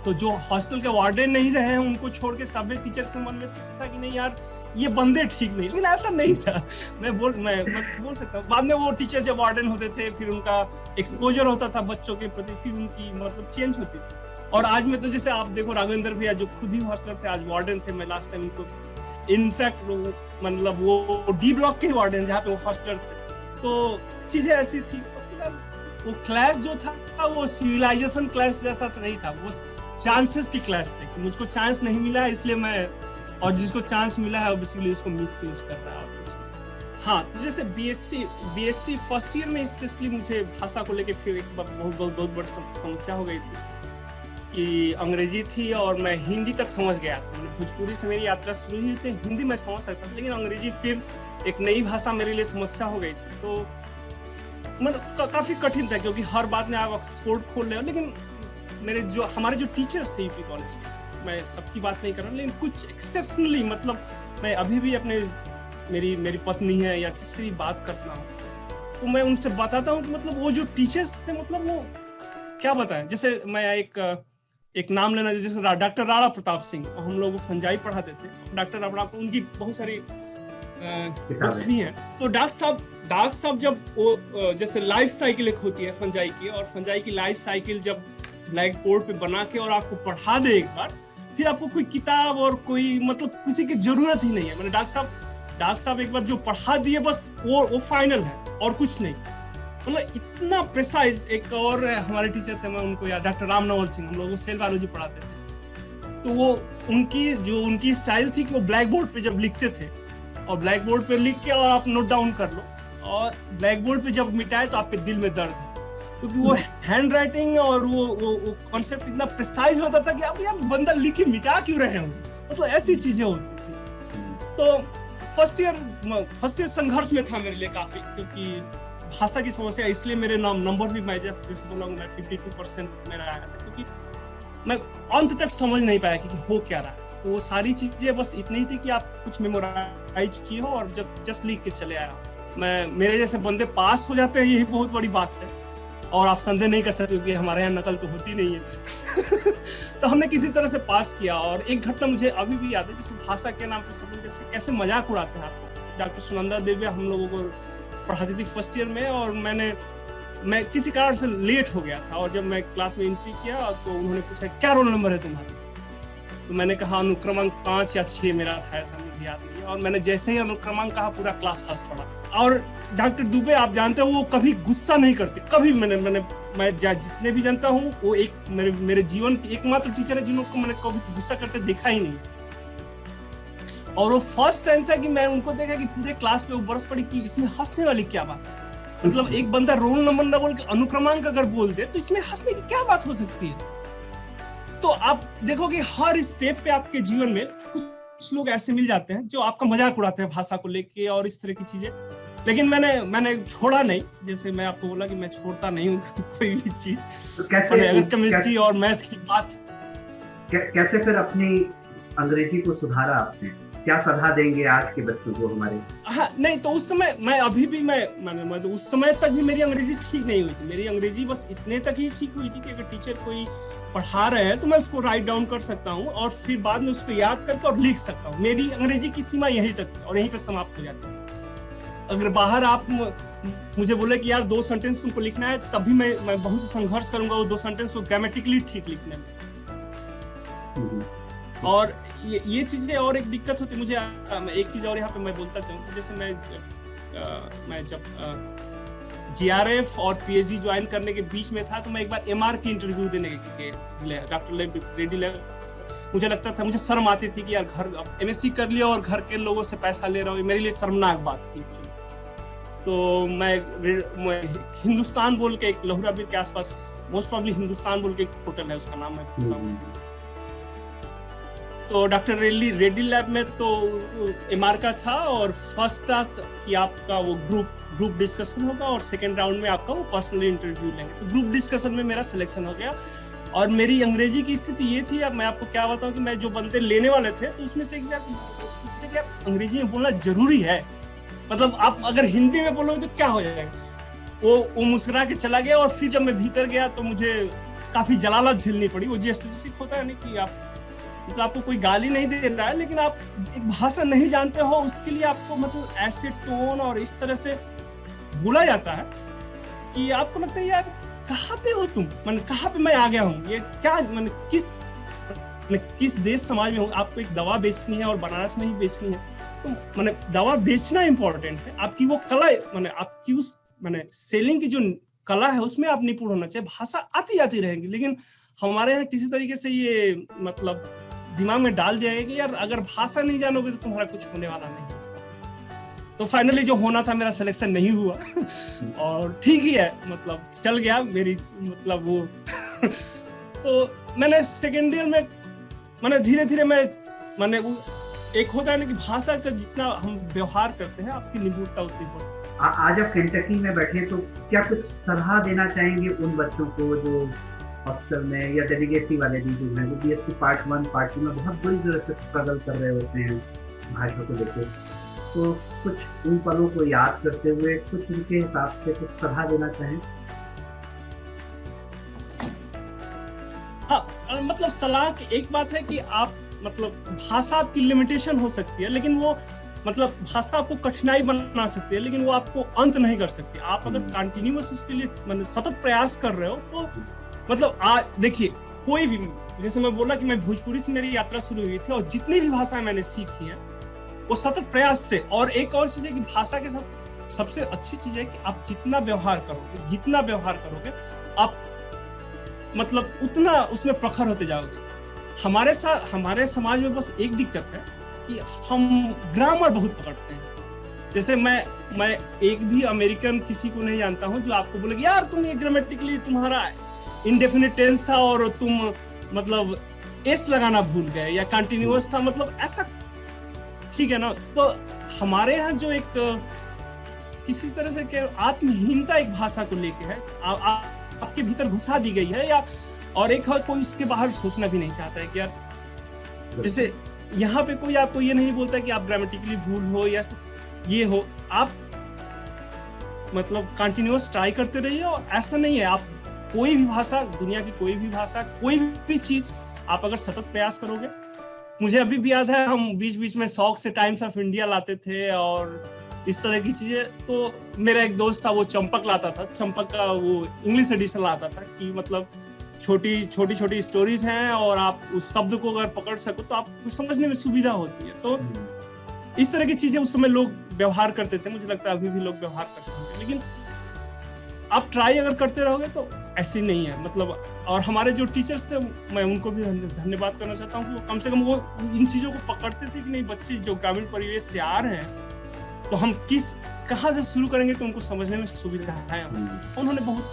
B: तो जो हॉस्टल के वार्डन नहीं रहे हैं उनको छोड़ के सभी टीचर्स के मन में था कि नहीं यार ये बंदे ठीक नहीं, लेकिन ऐसा नहीं था। मैं बोल सकता हूँ, बाद में वो टीचर जब वार्डन होते थे फिर उनका एक्सपोजर होता था बच्चों के प्रति, फिर उनकी मतलब चेंज होती थी। और आज में तो जैसे आप देखो राघवेंद्र भैया जो खुद ही हॉस्टल थे, आज वार्डन थे। मैं लास्ट टाइम उनको इनफैक्ट मतलब वो डी ब्लॉक के वार्डन जहाँ पे वो हॉस्टल थे, तो चीजें ऐसी थी। वो क्लास जो था वो सिविलाइजेशन क्लास जैसा नहीं था, वो चांसेस की क्लास थे। मुझको चांस नहीं मिला इसलिए मैं, और जिसको चांस मिला है ऑब्वियसली उसको मिसयूज कर रहा है। हाँ, जैसे बीएससी फर्स्ट ईयर में स्पेशली मुझे भाषा को लेके फिर एक बहुत बड़ी समस्या हो गई थी कि अंग्रेजी थी और मैं हिंदी तक समझ गया था। भोजपुरी से मेरी यात्रा शुरू हुई थी, हिंदी मैं समझ सकता था, लेकिन अंग्रेजी फिर एक नई भाषा मेरे लिए समस्या हो गई थी। तो मतलब काफी कठिन था, क्योंकि हर बात में आप एक्सपोर्ट खोल रहे हो। लेकिन हमारे जो टीचर्स थे यूपी कॉलेज के, मैं सबकी बात नहीं कर रहा, लेकिन कुछ एक्सेप्शनली, मतलब मैं अभी भी अपने मेरी पत्नी है या जिससे भी बात करता हूँ तो मैं उनसे बताता हूँ कि मतलब वो जो टीचर्स थे, मतलब वो क्या बताएं। जैसे मैं एक नाम लेना, जैसे डॉक्टर राणा प्रताप सिंह, हम लोग फंजाई पढ़ाते थे। डॉक्टर राणा, उनकी बहुत सारी बुक्स भी हैं। तो डॉक्टर साहब जब वो जैसे लाइफ साइकिल एक होती है फंजाई की, और फंजाई की लाइफ साइकिल जब ब्लैक बोर्ड पे बना के और आपको पढ़ा दे एक बार, फिर आपको कोई किताब और कोई मतलब किसी की जरूरत ही नहीं है। मतलब डॉक्टर साहब एक बार जो पढ़ा दिए बस वो फाइनल है और कुछ नहीं। मतलब इतना प्रिसाइज। एक और हमारे टीचर थे, मैं उनको याद, डॉक्टर राम नवल सिंह, हम लोग सेल बायोलॉजी पढ़ाते थे। तो वो उनकी स्टाइल थी कि वो ब्लैक बोर्ड पे जब लिखते थे, और ब्लैक बोर्ड पे लिख के और आप नोट डाउन कर लो, और ब्लैक बोर्ड पे जब मिटाए तो आपके दिल में दर्द है, क्योंकि वो हैंड राइटिंग और वो कॉन्सेप्ट इतना प्रिसाइज होता था कि आप यार बंदा लिख के मिटा क्यों रहे हो, मतलब ऐसी चीजें होती थी। तो फर्स्ट ईयर संघर्ष में था मेरे लिए काफी, क्योंकि भाषा की समस्या, इसलिए मेरे नंबर भी मैं जैसे बोला मैं 52% मेरा आया था, क्योंकि मैं अंत तक समझ नहीं पाया कि हो क्या रहा है। तो वो सारी चीजें बस इतनी ही थी कि आप कुछ मेमोराइज किए हो और जस्ट लिख के चले आया। मेरे जैसे बंदे पास हो जाते हैं, यही बहुत बड़ी बात है। और आप संदेह नहीं कर सकते क्योंकि हमारे यहाँ नकल तो होती नहीं है। तो हमने किसी तरह से पास किया। और एक घटना मुझे अभी भी याद है, जैसे भाषा के नाम पे सब लोग कैसे मजाक उड़ाते हैं आपको। डॉक्टर सुनंदा देवी हम लोगों को पढ़ाती थी फर्स्ट ईयर में, और मैं किसी कारण से लेट हो गया था, और जब मैं क्लास में एंट्री किया तो उन्होंने पूछा क्या रोल नंबर है तुम्हारा। तो मैंने कहा अनुक्रमांक 5 या 6 मेरा था, ऐसा मुझे याद नहीं है। और मैंने जैसे ही अनुक्रमांक कहा पूरा क्लास हंस पड़ा। और डॉक्टर दुबे आप जानते हो वो कभी गुस्सा नहीं करते, कभी। मैं जितने भी जानता हूँ वो एक मेरे जीवन की एकमात्र टीचर है जिनको मैंने कभी गुस्सा करते देखा ही नहीं। और वो फर्स्ट टाइम था कि मैं उनको देखा कि पूरे क्लास पे वो बरस पड़ी कि इसमें हंसने वाली क्या बात है। मतलब एक बंदा रोल नंबर ना बोल के अनुक्रमांक अगर बोल दे तो इसमें हंसने की क्या बात हो सकती है। तो आप देखोगे हर स्टेप पे आपके जीवन में कुछ लोग ऐसे मिल जाते हैं जो आपका मजाक उड़ाते हैं भाषा को लेके और इस तरह की चीजें। लेकिन मैंने छोड़ा नहीं, जैसे मैं आपको बोला कि मैं छोड़ता नहीं हूँ कोई भी चीज।
A: तो कैसे
B: केमिस्ट्री और मैथ की बात
A: कैसे फिर अपनी अंग्रेजी को सुधारा आपने? क्या सलाह देंगे आज के बच्चों को हमारे?
B: हाँ नहीं, तो उस समय मैं अभी भी मैं उस समय तक भी मेरी अंग्रेजी ठीक नहीं हुई थी। मेरी अंग्रेजी बस इतने तक ही ठीक हुई थी कि अगर टीचर कोई पढ़ा रहे हैं तो मैं उसको राइट डाउन कर सकता हूँ और फिर बाद में उसको याद करके और लिख सकता हूँ। मेरी अंग्रेजी की सीमा यहीं तक थी और यहीं पे समाप्त हो जाती है। अगर बाहर आप मुझे बोले कि यार 2 सेंटेंस तुमको लिखना है, तभी मैं बहुत संघर्ष करूंगा वो 2 सेंटेंस को ग्रामेटिकली ठीक लिखने में। और ये चीजें और एक दिक्कत होती मुझे। एक चीज और यहाँ पे मैं बोलता चाहूँ, जैसे मैं जब GRF और PhD ज्वाइन करने के बीच में था तो मैं एक बार MR की इंटरव्यू देने के डॉक्टर रेड्डी लैब, मुझे लगता था, मुझे शर्म आती थी कि यार घर MSc कर लिया और घर के लोगों से पैसा ले रहा हूँ, मेरे लिए शर्मनाक बात थी। तो मैं हिंदुस्तान बोल के एक लहुरा बीर के आसपास, मोस्ट प्रॉब्ली हिंदुस्तान बोल के एक होटल है, उसका नाम मैं तो डॉक्टर रेड्डी लैब में तो MR का था और फर्स्ट था कि आपका वो ग्रुप डिस्कशन होगा और सेकेंड राउंड में आपका वो पर्सनली इंटरव्यू लेंगे। तो ग्रुप डिस्कशन में मेरा सिलेक्शन हो गया और मेरी अंग्रेजी की स्थिति ये थी, अब मैं आपको क्या बताऊं कि मैं जो बंदे लेने वाले थे तो उसमें से एक अंग्रेजी में बोलना जरूरी है, मतलब आप अगर हिंदी में बोलोगे तो क्या हो जाएगा। वो मुस्कुरा के चला गया और फिर जब मैं भीतर गया तो मुझे काफी जलालत झेलनी पड़ी। वो जैसे होता है ना कि आप मतलब आपको कोई गाली नहीं दे रहा है लेकिन आप एक भाषा नहीं जानते हो, उसके लिए आपको मतलब ऐसे टोन और इस तरह से बोला जाता है कि आपको लगता है यार कहाँ पे हो तुम, मैंने कहाँ पे मैं आ गया हूँ, ये क्या मैंने किस देश समाज में हूँ। आपको एक दवा बेचनी है और बनारस में ही बेचनी है तो मैंने दवा बेचना इंपॉर्टेंट है, आपकी वो कला मैंने आपकी उस मैंने सेलिंग की जो कला है उसमें आप निपुण होना चाहिए। भाषा आती जाती रहेगी लेकिन हमारे यहाँ किसी तरीके से ये मतलब दिमाग में डाल जाएगा कि यार अगर भाषा नहीं जानोगे तो तुम्हारा कुछ होने वाला नहीं। तो फाइनली जो होना था मेरा सिलेक्शन नहीं हुआ और ठीक ही है, मतलब चल गया मेरी मतलब वो तो मैंने सेकेंड ईयर में मैंने धीरे धीरे मैंने वो एक होता है ना कि भाषा का जितना हम व्यवहार करते हैं आपकी निपुणता उतनी बढ़ती है।
A: आज आप केंटकी में बैठे, तो क्या कुछ सलाह देना चाहेंगे उन बच्चों को जो हॉस्टल में या डेलीगेसी वाले भी जो हैं, वो बीएससी पार्ट 1 पार्ट 2 में बहुत बुरी तरह से स्ट्रगल कर रहे होते हैं भाषा को लेकर, तो कुछ उन पलों को याद करते हुए कुछ उनके हिसाब से कुछ सलाह देना चाहें?
B: हाँ, मतलब सलाह की एक बात है कि आप मतलब भाषा आपकी लिमिटेशन हो सकती है, लेकिन वो मतलब भाषा आपको कठिनाई बना सकती है, लेकिन वो आपको अंत नहीं कर सकती। आप अगर कंटिन्यूअस उसके लिए मतलब सतत प्रयास कर रहे हो तो मतलब आज देखिए, कोई भी, जैसे मैं बोला कि मैं भोजपुरी से मेरी यात्रा शुरू हुई थी, और जितनी भी भाषाएं मैंने सीखी हैं वो सतत प्रयास से। और एक और चीज है कि भाषा के साथ सबसे अच्छी चीज है कि आप जितना व्यवहार करोगे आप मतलब उतना उसमें प्रखर होते जाओगे। हमारे समाज में बस एक दिक्कत है कि हम ग्रामर बहुत पकड़ते हैं। जैसे मैं एक भी अमेरिकन किसी को नहीं जानता हूं जो आपको बोलेगा यार तुम ये ग्रामेटिकली तुम्हारा इंडेफिनिट टेंस था और तुम मतलब एस लगाना भूल गए, या कंटिन्यूअस था, मतलब ऐसा, ठीक है ना। तो हमारे यहाँ जो एक किसी तरह से आत्महीनता एक भाषा को लेके है, आपके भीतर घुसा दी गई है, या और एक है कोई इसके बाहर सोचना भी नहीं चाहता है कि यार, जैसे यहाँ पे कोई आपको ये नहीं बोलता कि आप ग्रामेटिकली भूल हो या ये हो, आप मतलब कंटिन्यूअस ट्राई करते रहिए। और ऐसा नहीं है, आप कोई भी भाषा, दुनिया की कोई भी भाषा, कोई भी चीज आप अगर सतत प्रयास करोगे, मुझे अभी भी याद है हम बीच बीच में शौक से टाइम्स ऑफ इंडिया लाते थे और इस तरह की चीजें। तो मेरा एक दोस्त था, वो चंपक लाता था, चंपक का वो इंग्लिश एडिशन लाता था कि मतलब छोटी स्टोरीज हैं और आप उस शब्द को अगर पकड़ सको तो आपको समझने में सुविधा होती है। तो इस तरह की चीजें उस समय लोग व्यवहार करते थे, मुझे लगता है अभी भी लोग व्यवहार करते होंगे, लेकिन आप ट्राई अगर करते रहोगे तो ऐसे नहीं है मतलब। और हमारे जो टीचर्स थे, मैं उनको भी धन्यवाद करना चाहता हूँ कि वो कम से कम वो इन चीजों को पकड़ते थे कि नहीं, बच्चे जो ग्रामीण परिवेश से आ रहे हैं तो हम कहाँ से शुरू करेंगे तो उनको समझने में सुविधा है। उन्होंने बहुत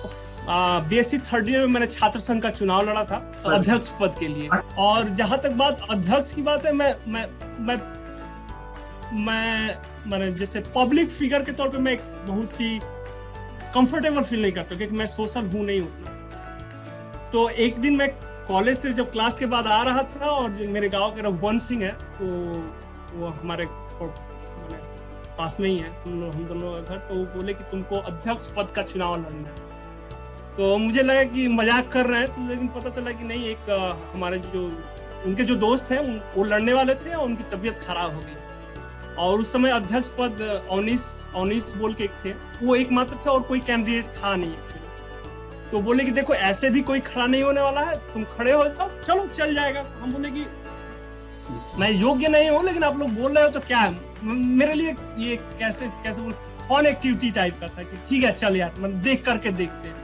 B: बीएससी थर्ड ईयर में मैंने छात्र संघ का चुनाव लड़ा था अध्यक्ष पद के लिए। और जहां तक बात अध्यक्ष की बात है, मैंने जैसे पब्लिक फिगर के तौर पे मैं बहुत ही कंफर्टेबल फील नहीं करता क्योंकि मैं सोशल हूं नहीं उतना। तो एक दिन मैं कॉलेज से जब क्लास के बाद आ रहा था और मेरे गांव के रघुवंश सिंह है, तो वो हमारे पास में ही है हम दोनों का घर, तो वो बोले कि तुमको अध्यक्ष पद का चुनाव लड़ना है। तो मुझे लगा कि मजाक कर रहे हैं, तो लेकिन पता चला कि नहीं, एक हमारे जो उनके जो दोस्त हैं वो लड़ने वाले थे और उनकी तबीयत खराब हो गई। और उस समय अध्यक्ष पद अवनीश बोल के एक थे, वो एकमात्र थे और कोई कैंडिडेट था नहीं एक्चुअली। तो बोले कि देखो ऐसे भी कोई खड़ा नहीं होने वाला है, तुम खड़े हो जाओ, चलो चल जाएगा। हम बोले कि मैं योग्य नहीं हूँ, लेकिन आप लोग बोल रहे हो तो क्या है, मेरे लिए ये कैसे बोल फन एक्टिविटी टाइप का था कि ठीक है चल यार, मैं देख करके देखते हैं।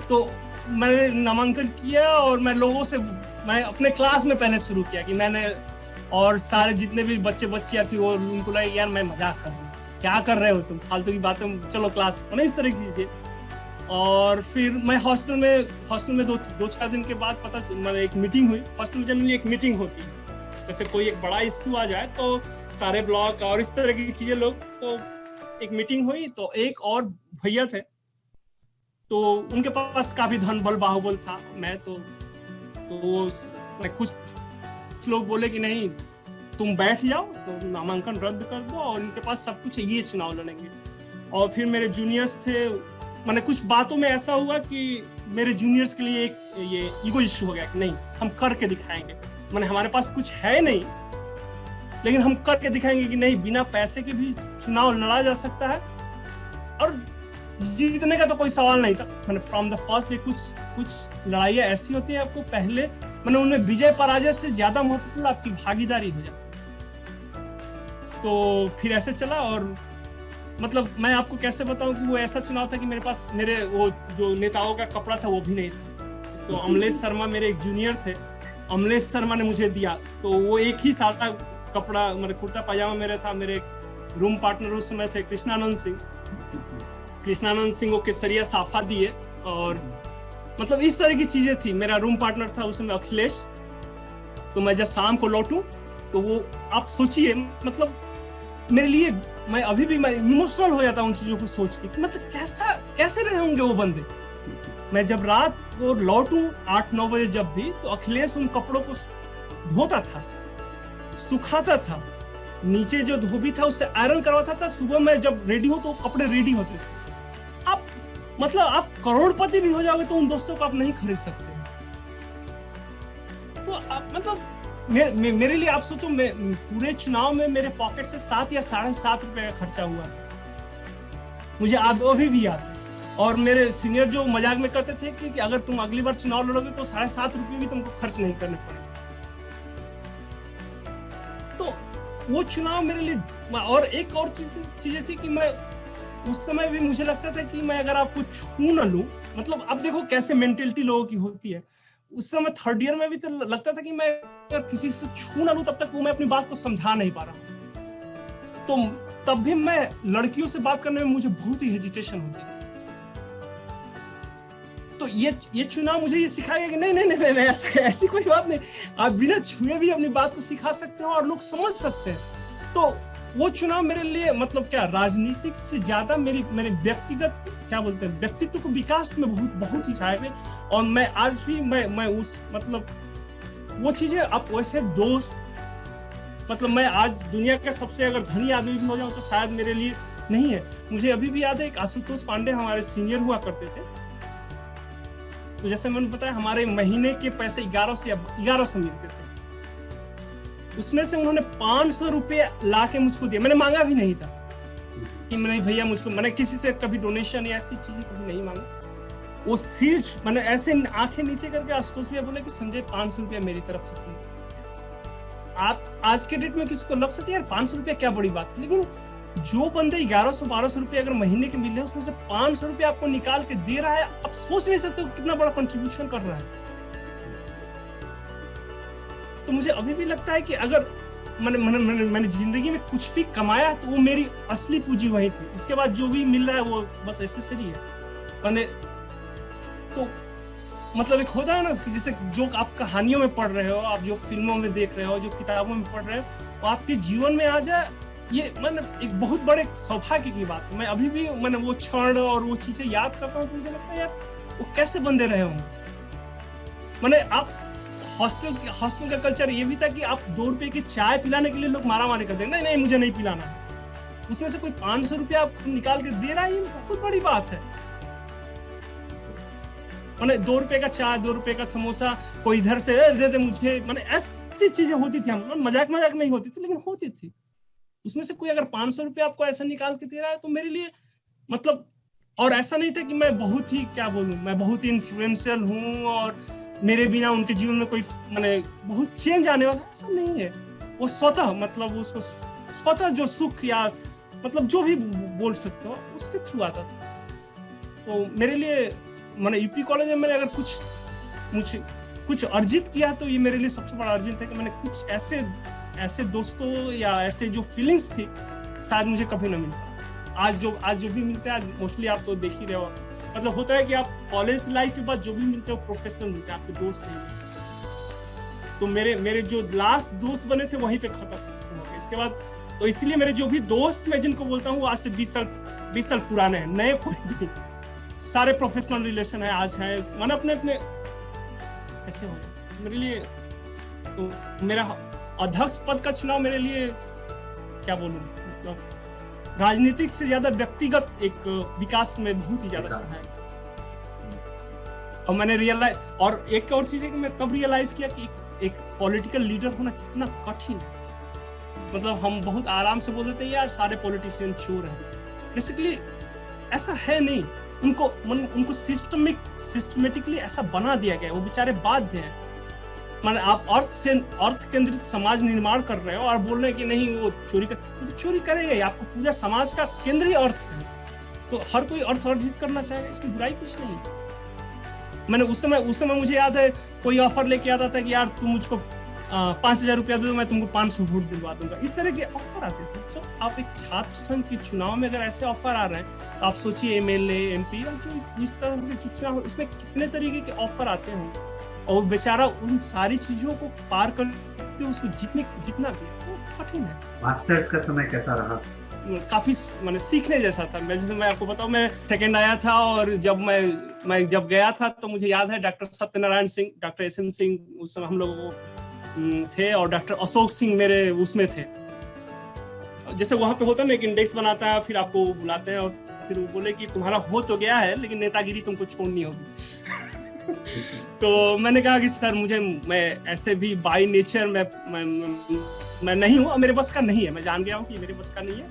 B: तो मैंने नामांकन किया और मैं अपने क्लास में पहले शुरू किया कि मैंने, और सारे जितने भी बच्चे थी वो उनको लगा यार मैं मजाक कर रहा हूँ, क्या कर रहे हो तुम, फालतू की बातें, चलो क्लास, मैंने इस तरह की चीजें। और फिर मैं हॉस्टल में दो चार दिन के बाद मतलब एक मीटिंग हुई। हॉस्टल में जनरली एक मीटिंग होती है, जैसे कोई एक बड़ा इश्यू आ जाए तो सारे ब्लॉक और इस तरह की चीजें लोग, तो एक मीटिंग हुई। तो एक और भैया थे, तो उनके पास काफी धन बल बाहुबल था। कुछ लोग बोले कि नहीं तुम बैठ जाओ, तो नामांकन रद्द कर दो और इनके पास सब कुछ है, ये चुनाव लड़ेंगे। और फिर मेरे जूनियर्स थे, मैंने कुछ बातों में ऐसा हुआ कि मेरे जूनियर्स के लिए एक ये ईगो इश्यू हो गया कि नहीं हम करके दिखाएंगे, मैंने हमारे पास कुछ है नहीं लेकिन हम करके दिखाएंगे कि नहीं, बिना पैसे के भी चुनाव लड़ा जा सकता है और जीतने का तो कोई सवाल नहीं था। मैंने फ्रॉम द फर्स्ट डे कुछ लड़ाइयाँ ऐसी होती है, आपको पहले मैंने उनमें विजय पराजय से ज्यादा महत्वपूर्ण आपकी भागीदारी हो जाती है। तो फिर ऐसे चला और मतलब मैं आपको कैसे बताऊं कि वो ऐसा चुनाव था कि मेरे वो जो नेताओं का कपड़ा था वो भी नहीं था। तो अमलेश शर्मा मेरे एक जूनियर थे, अमलेश शर्मा ने मुझे दिया, तो वो एक ही सादा कपड़ा, मेरे कुर्ता पाजामा मेरे था। मेरे रूम पार्टनर उस समय थे कृष्णानंद सिंह को केसरिया साफा दिए और मतलब इस तरह की चीजें थी। मेरा रूम पार्टनर था उस समय अखिलेश। तो मैं जब शाम को लौटूं तो वो, आप सोचिए, मतलब मेरे लिए मैं अभी भी मैं इमोशनल हो जाता हूँ उन चीजों को सोच के कि मतलब कैसे रहे होंगे वो बंदे। मैं जब रात को लौटूं 8-9 बजे जब भी, तो अखिलेश उन कपड़ों को धोता था, सुखाता था, नीचे जो धोबी था उससे आयरन करवाता था, सुबह मैं जब रेडी हो तो कपड़े रेडी होते थे। आप मतलब आप करोड़पति भी हो जाओगे तो उन दोस्तों को आप नहीं खरीद सकते। तो आप मतलब मेरे लिए आप सोचो, पूरे चुनाव में मेरे पॉकेट से 7 या 7.5 रुपए का खर्चा हुआ था, मुझे अभी भी याद है। और मेरे सीनियर जो मजाक में करते थे कि अगर तुम अगली बार चुनाव लड़ोगे तो 7.5 रुपए भी तुमको खर्च नहीं करने पड़ेंगे। तो वो चुनाव मेरे लिए, और एक और चीजें थी कि मैं उस समय भी मुझे लगता था कि मैं अगर आपको छू न लूं, मतलब अब देखो कैसे मेंटेलिटी लोगों की होती है। उस समय 3rd ईयर में भी तो लगता था कि मैं अगर किसी से छू ना लूं तब तक वो मैं अपनी बात को समझा नहीं पा रहा। तो तब भी मैं लड़कियों से बात करने में मुझे बहुत ही हेजिटेशन होती थी। तो ये चुनाव मुझे ये सिखाया कि नहीं, ऐसी कोई बात नहीं, आप बिना छुए भी अपनी बात को सिखा सकते हो और लोग समझ सकते हैं। तो वो चुनाव मेरे लिए मतलब क्या, राजनीतिक से ज्यादा मेरे व्यक्तिगत क्या बोलते हैं, व्यक्तित्व को विकास में बहुत ही सहायक है। और मैं आज भी मैं उस मतलब वो चीजें, अब वैसे दोस्त, मतलब मैं आज दुनिया का सबसे अगर धनी आदमी भी हो जाऊं तो शायद मेरे लिए नहीं है। मुझे अभी भी याद है एक आशुतोष पांडे हमारे सीनियर हुआ करते थे। तो जैसे मैंने बताया हमारे महीने के पैसे 1100 मिलते थे, उसमें से उन्होंने 500 रुपये ला के मुझको दिया। मैंने मांगा भी नहीं था कि नहीं भैया मुझको, मैंने किसी से कभी डोनेशन या ऐसी चीजें कभी नहीं मांगा। वो सिर्फ मैंने ऐसे आंखें नीचे करके आशुतोष भैया बोले कि संजय 500 रुपया मेरी तरफ से। आप आज के डेट में किसको लग सकती है यार 500 रुपया क्या बड़ी बात है, लेकिन जो बंदे 1100-1200 रुपये अगर महीने के मिल रहे हैं उसमें से 500 रुपये आपको निकाल के दे रहा है, आप सोच नहीं सकते हो कितना बड़ा कंट्रीब्यूशन कर रहा है। तो मुझे अभी भी लगता है कि अगर मैंने जिंदगी में कुछ भी कमाया तो वो मेरी असली पूंजी वही थी। इसके बाद जो भी मिल रहा है वो बस एसेसरी है। मैंने तो मतलब एक होता है ना कि जैसे जो आप कहानियों में पढ़ रहे हो, आप जो फिल्मों में देख रहे हो, जो किताबों में पढ़ रहे हो, वो आपके जीवन में आ जाए, ये मतलब एक बहुत बड़े सौभाग्य की बात है। मैं अभी भी मैंने वो क्षण और वो चीजें याद करता हूँ तो मुझे लगता है यार वो कैसे बंदे रहे होंगे। मैंने आप हॉस्टल का कल्चर ये भी था कि आप 2 रुपए की चाय पिलाने के लिए लोग मारामारी करते हैं, नहीं मुझे नहीं पिलाना। उसमें से कोई 500 रुपया आप निकाल के दे रहा है, ये बहुत बड़ी बात है। मैंने 2 रुपए का चाय, 2 रुपए का समोसा, कोई इधर से दे दे मुझे, मैंने ऐसी चीजें होती थी, हम मजाक में ही होती थी लेकिन होती थी। उसमें से कोई अगर 500 रुपया आपको ऐसा निकाल के दे रहा है तो मेरे लिए मतलब, और ऐसा नहीं था कि मैं बहुत ही क्या बोलूं, मैं बहुत ही इन्फ्लुएंशियल हूँ और मेरे बिना उनके जीवन में कोई मैंने बहुत चेंज आने वाला, ऐसा नहीं है। वो स्वतः मतलब उसको स्वतः जो सुख या मतलब जो भी बोल सकते हो उसके थ्रू आता था। तो मेरे लिए मैंने यूपी कॉलेज में मैंने अगर कुछ अर्जित किया तो ये मेरे लिए सबसे बड़ा अर्जित है कि मैंने कुछ ऐसे दोस्तों या ऐसे जो फीलिंग्स थी शायद मुझे कभी ना मिलता। आज जो भी मिलते हैं, आज मोस्टली आप तो देख ही रहे हो, मतलब होता है कि आप कॉलेज लाइफ के बाद जो भी मिलते हो प्रोफेशनल मिलते हैं, आपके दोस्त नहीं। तो मेरे जो लास्ट दोस्त बने थे वहीं पे खत्म हो गए। इसके बाद तो इसलिए मेरे जो भी दोस्त मैं जिनको बोलता हूँ आज से 20 साल पुराने हैं, नए कोई नहीं, सारे प्रोफेशनल रिलेशन है आज है, मैंने अपने ऐसे हो गए। मेरे लिए तो मेरा अध्यक्ष पद का चुनाव मेरे लिए क्या बोलूं, मतलब राजनीतिक से ज्यादा व्यक्तिगत एक विकास में बहुत ही ज्यादा सहायक। और मैंने रियलाइज, और एक और चीज है कि मैं तब रियलाइज किया कि एक पॉलिटिकल लीडर होना कितना कठिन है। मतलब हम बहुत आराम से बोल देते हैं यार सारे पॉलिटिशियन चोर हैं, बेसिकली ऐसा है नहीं। उनको सिस्टमेटिकली ऐसा बना दिया गया, वो बेचारे बाध्य हैं। माने आप अर्थ केंद्रित समाज निर्माण कर रहे हो और बोल रहे हैं कि नहीं वो तो चोरी करेगा ही, आपको पूरा समाज का केंद्र ही अर्थ है, तो हर कोई अर्थ अर्जित करना चाहेगा, इसमें बुराई कुछ नहीं। मैंने उस समय मुझे याद है कोई ऑफर लेके आता था कि यार तुम मुझको 5,000 रुपया दो, मैं तुमको 500 वोट दिलवा दूंगा, इस तरह के ऑफर आते थे। तो आप एक छात्र संघ के चुनाव में अगर ऐसे ऑफर आ रहे हैं तो आप सोचिए MLA MP और जो इस तरह के चुनाव उसमें कितने तरीके के ऑफर आते हैं, और बेचारा उन सारी चीजों को पार करते उसको जितना भी तो कठिन है।
A: मास्टर्स का समय कैसा रहा?
B: काफी मैंने सीखने जैसा था। जैसे मैं आपको बताऊं, मैं सेकंड आया था, और जब मैं जब गया था तो मुझे याद है doctor Satyanarayan Singh, doctor SN Singh उस समय हम लोग थे, और डॉक्टर अशोक सिंह मेरे उसमें थे। जैसे वहां पे होता है ना, एक इंडेक्स बनाता है, फिर आपको बुलाते हैं और फिर वो बोले कि तुम्हारा हो तो गया है लेकिन नेतागिरी तुमको छोड़नी होगी। तो मैंने कहा कि सर मैं ऐसे भी बाय नेचर मैं नहीं हूँ, मेरे बस का नहीं है, मैं जान गया हूँ कि मेरे बस का नहीं है,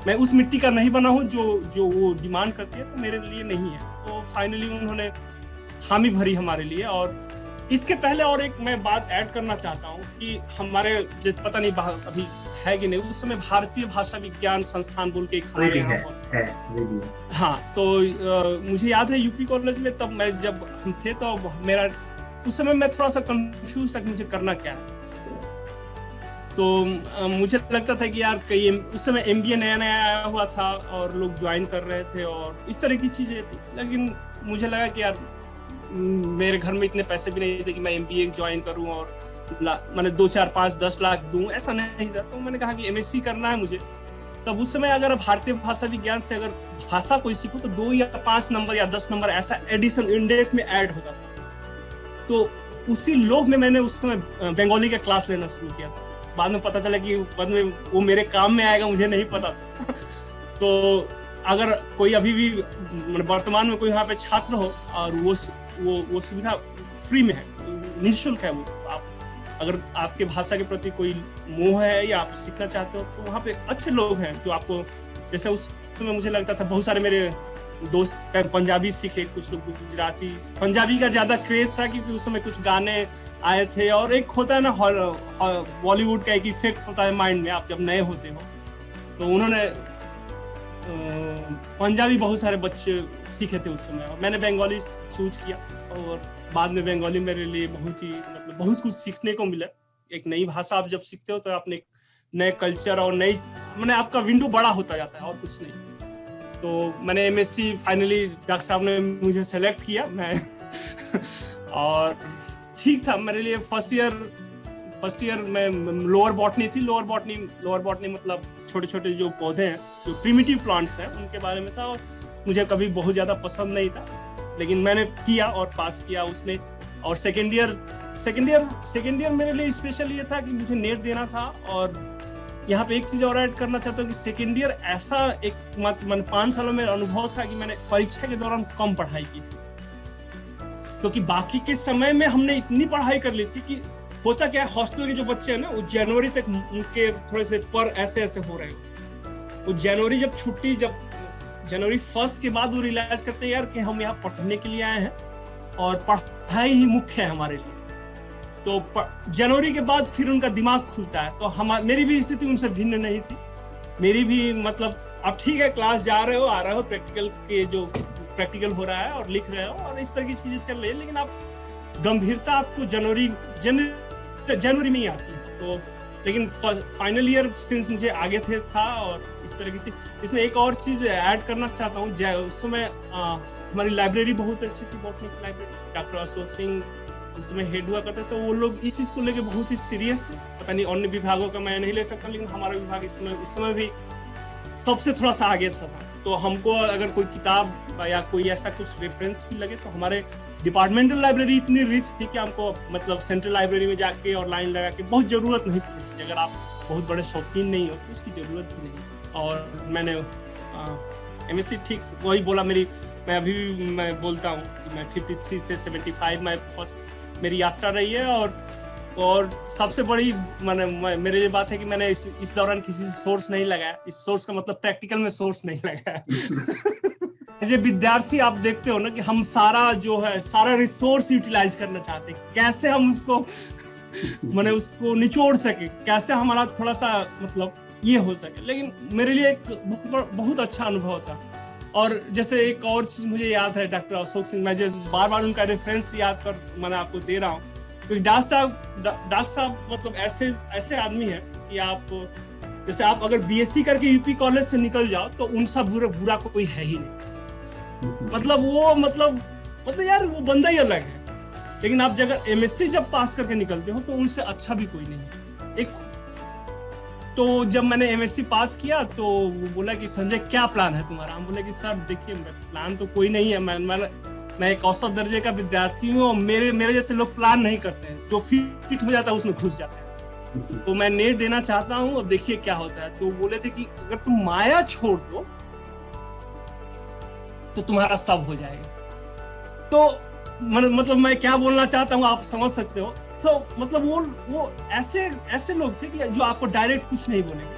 B: मैं उस मिट्टी का नहीं बना हूँ जो वो डिमांड करती है, तो मेरे लिए नहीं है। तो फाइनली उन्होंने हामी भरी हमारे लिए। और इसके पहले और एक मैं बात ऐड करना चाहता हूँ कि हमारे पता नहीं अभी है कि नहीं, उस समय भारतीय भाषा विज्ञान संस्थान बोल के एक हमारे यहाँ है। हाँ, तो मुझे याद है यूपी कॉलेज में तब मैं जब हम थे तो मेरा उस समय मैं थोड़ा सा कंफ्यूज था कि मुझे करना क्या है। तो मुझे लगता था कि यार कहीं उस समय एमबीए नया नया आया हुआ था और लोग ज्वाइन कर रहे थे और इस तरह की चीजें थी, लेकिन मुझे लगा कि यार मेरे घर में इतने पैसे भी नहीं थे कि मैं एमबीए ज्वाइन करूं और मैंने 2, 4, 5, 10 लाख दूं, ऐसा नहीं था। तो मैंने कहा कि एमएससी करना है मुझे। तब उस समय अगर भारतीय भाषा विज्ञान से अगर भाषा कोई सीखो तो 2 या 5 नंबर या 10 नंबर ऐसा एडिशन इंडेक्स में ऐड होता था। तो उसी लोग में मैंने उस समय बंगाली का क्लास लेना शुरू किया था। बाद में पता चला कि बाद में वो मेरे काम में आएगा, मुझे नहीं पता। तो अगर कोई अभी भी वर्तमान में कोई यहाँ पे छात्र हो और वो सुविधा फ्री में है, निःशुल्क है, वो आप अगर आपके भाषा के प्रति कोई मोह है या आप सीखना चाहते हो तो वहाँ पे अच्छे लोग हैं जो आपको, जैसे उस समय मुझे लगता था बहुत सारे मेरे दोस्त पंजाबी सीखे, कुछ लोग गुजराती, पंजाबी का ज्यादा क्रेज था क्योंकि उस समय कुछ गाने आए थे। और एक होता है ना बॉलीवुड का एक इफेक्ट होता है माइंड में, आप जब नए होते हो। तो उन्होंने पंजाबी बहुत सारे बच्चे सीखे थे उस समय, और मैंने बंगाली चूज किया और बाद में बंगाली मेरे लिए बहुत कुछ सीखने को मिला। एक नई भाषा आप जब सीखते हो तो आपने एक नए कल्चर और नई आपका विंडो बड़ा होता जाता है और कुछ नहीं। तो मैंने एमएससी फाइनली डॉक्टर साहब ने मुझे सेलेक्ट किया, मैं और ठीक था मेरे लिए। फर्स्ट ईयर में लोअर बॉटनी थी। लोअर बॉटनी मतलब छोटे छोटे जो पौधे हैं, जो प्रिमिटिव प्लांट्स हैं, उनके बारे में था। और मुझे कभी बहुत ज्यादा पसंद नहीं था, लेकिन मैंने किया और पास किया उसने। और सेकेंड ईयर मेरे लिए स्पेशल ये था कि मुझे नेट देना था। और यहाँ पे एक चीज और ऐड करना चाहता हूँ कि सेकेंड ईयर ऐसा एक 5 सालों में अनुभव था कि मैंने परीक्षा के दौरान कम पढ़ाई की थी, क्योंकि बाकी के समय में हमने इतनी पढ़ाई कर ली थी कि होता क्या है, हॉस्टल के जो बच्चे हैं ना, वो जनवरी तक उनके थोड़े से पर ऐसे हो रहे हो। वो जनवरी जब छुट्टी, जब जनवरी 1 के बाद वो रियलाइज करते हैं यार कि हम यहाँ पढ़ने के लिए आए हैं और पढ़ाई ही मुख्य है हमारे लिए। तो जनवरी के बाद फिर उनका दिमाग खुलता है। तो मेरी भी स्थिति उनसे भिन्न नहीं थी। मेरी भी अब ठीक है, क्लास जा रहे हो, आ रहे हो, प्रैक्टिकल हो रहा है और लिख रहे हो और इस तरह की चीजें चल रही है, लेकिन आप गंभीरता आपको जनवरी में ही आती है। तो लेकिन फाइनल ईयर सिंस मुझे आगे था और इस तरह की चीज। इसमें एक और चीज ऐड करना चाहता हूँ। उस समय हमारी लाइब्रेरी बहुत अच्छी थी, बॉटनी की लाइब्रेरी। डॉक्टर अशोक सिंह उस समय हेड हुआ करते, तो वो लोग इस चीज को लेके बहुत ही सीरियस थे। पता नहीं अन्य विभागों का मैं नहीं ले सकता, लेकिन हमारा विभाग इस समय भी सबसे थोड़ा सा आगे था। तो हमको अगर कोई किताब या कोई ऐसा कुछ रेफरेंस भी लगे तो हमारे डिपार्टमेंटल लाइब्रेरी इतनी रिच थी कि हमको सेंट्रल लाइब्रेरी में जाके और लाइन लगा के बहुत जरूरत नहीं पड़ी। अगर आप बहुत बड़े शौकीन नहीं हो तो उसकी जरूरत भी नहीं। और मैंने एमएससी ठीक वही बोला, मैं अभी भी मैं बोलता हूँ कि मैं 53 से 75 मेरी यात्रा रही है। और सबसे बड़ी मेरे लिए बात है कि मैंने इस दौरान किसी से सोर्स नहीं लगाया। इस सोर्स का मतलब प्रैक्टिकल में सोर्स नहीं लगाया। जो विद्यार्थी आप देखते हो ना कि हम सारा रिसोर्स यूटिलाइज करना चाहते हैं, कैसे हम उसको उसको निचोड़ सके, कैसे हमारा थोड़ा सा ये हो सके। लेकिन मेरे लिए एक बहुत अच्छा अनुभव था। और जैसे एक और चीज मुझे याद है, डॉक्टर अशोक सिंह, मैं बार उनका रेफरेंस याद कर मैंने आपको दे रहा हूँ, क्योंकि डॉक्टर साहब ऐसे आदमी हैं कि जैसे आप अगर बीएससी करके यूपी कॉलेज से निकल जाओ तो उनसा बुरा कोई है ही नहीं। वो यार वो बंदा ही अलग है। लेकिन आप अगर एमएससी जब पास करके निकलते हो तो उनसे अच्छा भी कोई नहीं है। तो जब मैंने एमएससी पास किया तो वो बोला कि संजय क्या प्लान है तुम्हारा? हम बोले कि सर देखिए प्लान तो कोई नहीं है, मैं एक औसत दर्जे का विद्यार्थी हूँ और मेरे जैसे लोग प्लान नहीं करते हैं, जो फिट हो जाता है उसमें घुस जाते हैं। तो मैं नेट देना चाहता हूँ और देखिए क्या होता है। तो बोले थे कि अगर तुम माया छोड़ दो तो तुम्हारा सब हो जाएगा। तो मतलब मैं क्या बोलना चाहता हूँ आप समझ सकते हो। तो मतलब वो ऐसे लोग थे कि जो आपको डायरेक्ट कुछ नहीं बोलेंगे,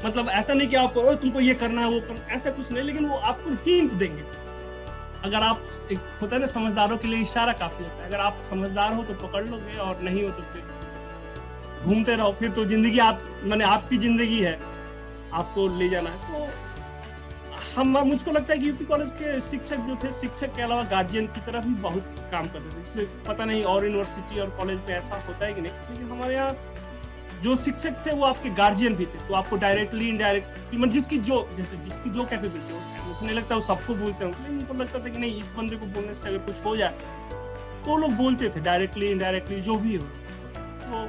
B: मतलब ऐसा नहीं कि आपको तुमको ये करना है वो करना, ऐसा कुछ नहीं, लेकिन वो आपको हिंट देंगे। अगर आप एक होता है ना, समझदारों के लिए इशारा काफी होता है। अगर आप समझदार हो तो पकड़ लोगे और नहीं हो तो फिर घूमते रहो। फिर तो जिंदगी आपकी जिंदगी है, आपको ले जाना है। तो मुझको लगता है कि यूपी कॉलेज के शिक्षक जो थे, शिक्षक के अलावा गार्जियन की तरह भी बहुत काम करते थे। जिससे पता नहीं और यूनिवर्सिटी और कॉलेज में ऐसा होता है कि नहीं, लेकिन हमारे यहाँ जो शिक्षक थे वो आपके गार्जियन भी थे। तो आपको डायरेक्टली इनडायरेक्टली मतलब जिसकी जो कैपेबिलिटी हो, मुझे नहीं लगता वो सबको बोलते होंगे, लेकिन उनको लगता था कि नहीं इस बंदे को बोलने से अगर कुछ हो जाए तो वो लोग बोलते थे डायरेक्टली इनडायरेक्टली जो भी हो। तो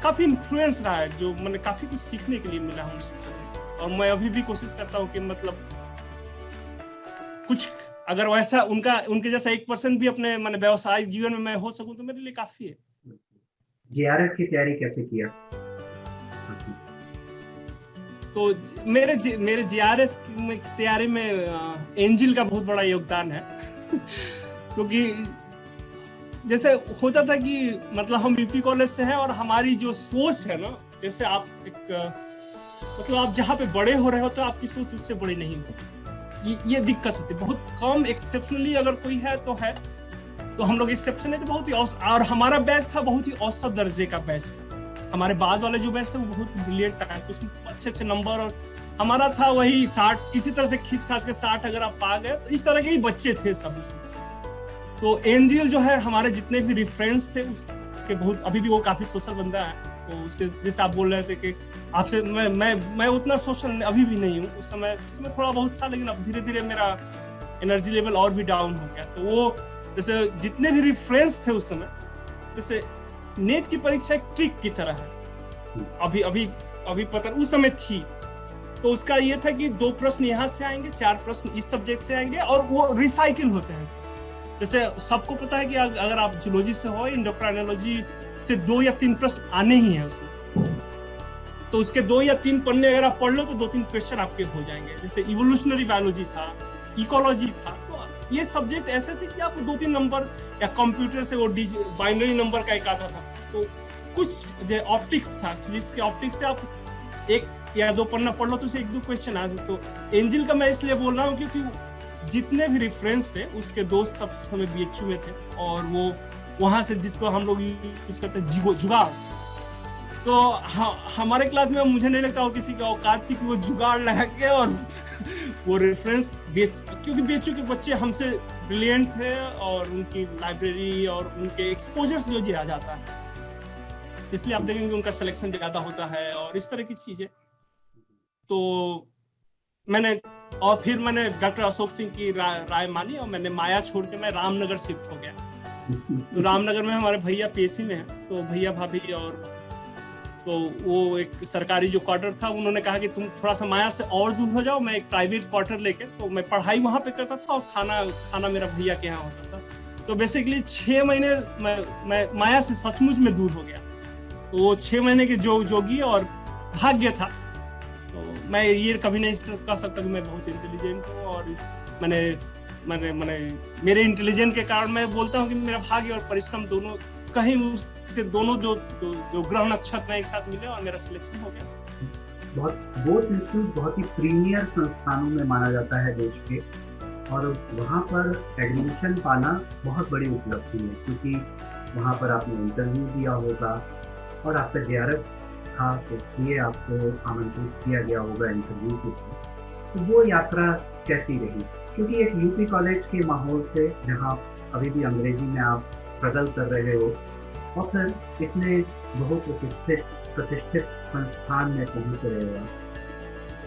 B: काफी इन्फ्लुएंस रहा है, जो मैंने काफी कुछ सीखने के लिए मिला है उन शिक्षकों से। और मैं अभी भी कोशिश करता हूँ कि मतलब कुछ अगर वैसा उनके जैसा 1% भी अपने व्यवसायिक जीवन में मैं हो सकूं तो मेरे लिए काफी है।
A: जेआरएफ की तैयारी कैसे किया?
B: तो मेरे जेआरएफ की तैयारी में एंजिल का बहुत बड़ा योगदान है क्योंकि जैसे होता था कि मतलब हम यूपी कॉलेज से हैं और हमारी जो सोच है ना, जैसे आप मतलब आप जहाँ पे बड़े हो रहे हो तो आपकी सोच उससे बड़ी नहीं होती। ये दिक्कत होती है। बहुत कम एक्सेप्शनली अगर कोई है तो हम लोग एक्सेप्शन है तो बहुत ही और हमारा बैच था बहुत ही औसत दर्जे का बैच था। हमारे बाद वाले जो बैच थे वो बहुत ही ब्रिलियंट था, उसमें अच्छे नंबर, और हमारा था वही 60, किसी तरह से खींच खाच के 60 अगर आप पा गए तो इस तरह के ही बच्चे थे सब उसमें। तो एनजीएल जो है हमारे जितने भी रेफरेंस थे उसके बहुत, अभी भी वो काफी सोशल बंदा है। तो उसके जैसे आप बोल रहे थे कि आपसे मैं उतना सोशल अभी भी नहीं हूँ, उस समय थोड़ा बहुत था, लेकिन अब धीरे धीरे मेरा एनर्जी लेवल और भी डाउन हो गया। तो वो जैसे जितने भी रेफरेंस थे उस समय, जैसे नेट की परीक्षा एक ट्रिक की तरह है, अभी पता उस समय थी। तो उसका ये था कि 2 प्रश्न यहाँ से आएंगे, 4 प्रश्न इस सब्जेक्ट से आएंगे और वो रिसाइकिल होते हैं। जैसे सबको पता है कि अगर आप जूलॉजी से हो, एंडोक्राइनोलॉजी से 2 या 3 प्रश्न आने ही हैं उसमें, तो उसके 2 या 3 पन्ने अगर आप पढ़ लो तो 2-3 क्वेश्चन आपके हो जाएंगे। जैसे इवोल्यूशनरी बायोलॉजी था, इकोलॉजी था, तो ये सब्जेक्ट ऐसे थे कि आपको 2-3 नंबर, या कंप्यूटर से वो बाइनरी नंबर का एक आता था। तो कुछ जो ऑप्टिक्स था, फिजिक्स के ऑप्टिक्स से आप 1 या 2 पन्ना पढ़ लो तो उसे 1-2 क्वेश्चन आ जाए। तो एंजिल का मैं इसलिए बोल रहा हूँ क्योंकि जितने भी रेफरेंस थे उसके दोस्त सब समय बीएचयू में थे, और वो वहां से जिसको हम लोग यूज करते हैं जुगाड़, तो हमारे क्लास में मुझे नहीं लगता वो किसी की औकात थी कि वो जुगाड़ लगा के और वो रेफरेंस क्योंकि बीएचयू के बच्चे हमसे ब्रिलियंट थे और उनकी लाइब्रेरी और उनके एक्सपोजर से जो जिया जाता है, इसलिए आप देखेंगे उनका सिलेक्शन ज्यादा होता है और इस तरह की चीजें। तो फिर मैंने डॉक्टर अशोक सिंह की राय मानी और मैंने माया छोड़ के मैं रामनगर शिफ्ट हो गया। तो रामनगर में हमारे भैया पीएससी में हैं, तो भैया भाभी, और तो वो एक सरकारी जो क्वार्टर था, उन्होंने कहा कि तुम थोड़ा सा माया से और दूर हो जाओ। मैं एक प्राइवेट क्वार्टर लेके, तो मैं पढ़ाई वहाँ पे करता था और खाना मेरा भैया के यहाँ होता था। तो बेसिकली 6 महीने मैं माया से सचमुच में दूर हो गया। तो वो 6 महीने के जोगी और भाग्य था। तो मैं ये कभी नहीं कह सकता कि मैं बहुत इंटेलिजेंट हूँ, और मैंने मेरे इंटेलिजेंस के कारण मैं बोलता हूँ कि मेरा भाग्य और परिश्रम दोनों कहीं उसके दोनों जो ग्रह नक्षत्र एक साथ मिले और मेरा सिलेक्शन हो गया।
A: बोस इंस्टीट्यूट बहुत ही प्रीमियर संस्थानों में माना जाता है देश के, और वहाँ पर एडमिशन पाना बहुत बड़ी उपलब्धि है, क्योंकि वहाँ पर आपने इंटरव्यू दिया होगा और आपका जेआरएफ था, इसलिए आपको आमंत्रित किया गया होगा इंटरव्यू के लिए। तो वो यात्रा कैसी रही? क्योंकि एक यूपी कॉलेज के माहौल से, जहाँ अभी भी अंग्रेजी में आप स्ट्रगल कर रहे हो, और फिर इतने बहुत प्रतिष्ठित संस्थान में पहुंच रहे हो,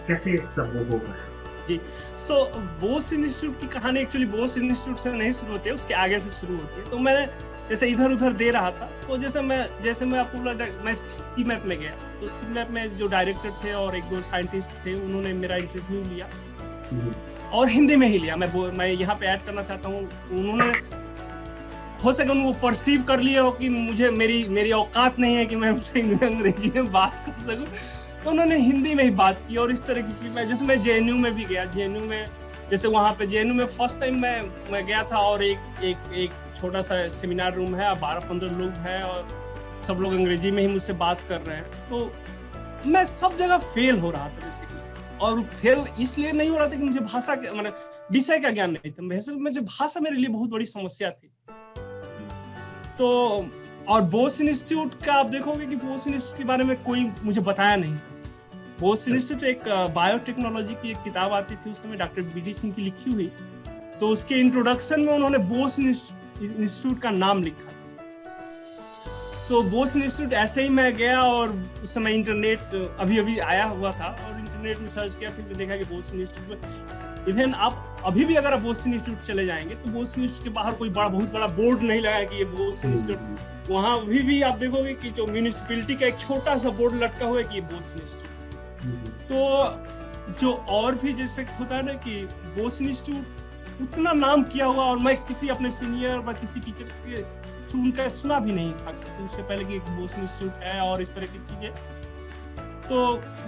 A: कैसे सब वो हो पाया?
B: जी। सो बोस इंस्टीट्यूट की कहानी एक्चुअली बोस इंस्टीट्यूट से नहीं शुरू होती है, उसके आगे से शुरू होती है। तो मैंने जैसे इधर उधर दे रहा था, तो जैसे मैं आपको बोला, मैं सीमैप में गया, तो सीमैप में जो डायरेक्टर थे और एक दो साइंटिस्ट थे, उन्होंने मेरा इंटरव्यू लिया और हिंदी में ही लिया। मैं यहाँ पे ऐड करना चाहता हूँ, उन्होंने हो सके उनको परसीव कर लिया हो कि मुझे मेरी औकात नहीं है कि मैं उनसे अंग्रेजी में बात कर सकूं, तो उन्होंने हिंदी में ही बात की। और इस तरह की मैं जेएनयू में भी गया, जेएनयू में जैसे वहाँ पे जेएनयू में फर्स्ट टाइम मैं गया था, और एक छोटा सा सेमिनार रूम है, 12-15 लोग हैं और सब लोग अंग्रेजी में ही मुझसे बात कर रहे हैं। तो मैं सब जगह फेल हो रहा था बेसिकली, और फेल इसलिए नहीं हो रहा था कि मुझे भाषा मतलब विषय का ज्ञान नहीं था, मुझे भाषा मेरे लिए बहुत बड़ी समस्या थी। तो और बोस इंस्टीट्यूट का आप देखोगे कि बोस इंस्टीट्यूट के बारे में कोई मुझे बताया नहीं था। बोस इंस्टीट्यूट एक बायोटेक्नोलॉजी की एक किताब आती थी उस समय, डॉक्टर बीडी सिंह की लिखी हुई, तो उसके इंट्रोडक्शन में उन्होंने बोस इंस्टीट्यूट का नाम लिखा। तो बोस इंस्टीट्यूट ऐसे ही मैं गया, और उस समय इंटरनेट अभी आया हुआ था, और इंटरनेट में सर्च किया, फिर देखा कि बोस इंस्टीट्यूट में इवन आप अभी भी अगर आप बोस इंस्टीट्यूट चले जाएंगे तो बोस इंस्टीट्यूट के बाहर कोई बहुत बड़ा बोर्ड नहीं लगा है कि ये बोस इंस्टीट्यूट। वहाँ अभी भी आप देखोगे कि जो म्यूनिसिपैलिटी का एक छोटा सा बोर्ड लटका हुआ है कि ये बोस इंस्टीट्यूट। तो जो और भी जैसे होता है ना कि बोस इंस्टीट्यूट उतना नाम किया हुआ, और मैं किसी अपने सीनियर या किसी टीचर के थ्रू उनका सुना भी नहीं था उससे पहले कि बोस इंस्टीट्यूट है और इस तरह की चीजें। तो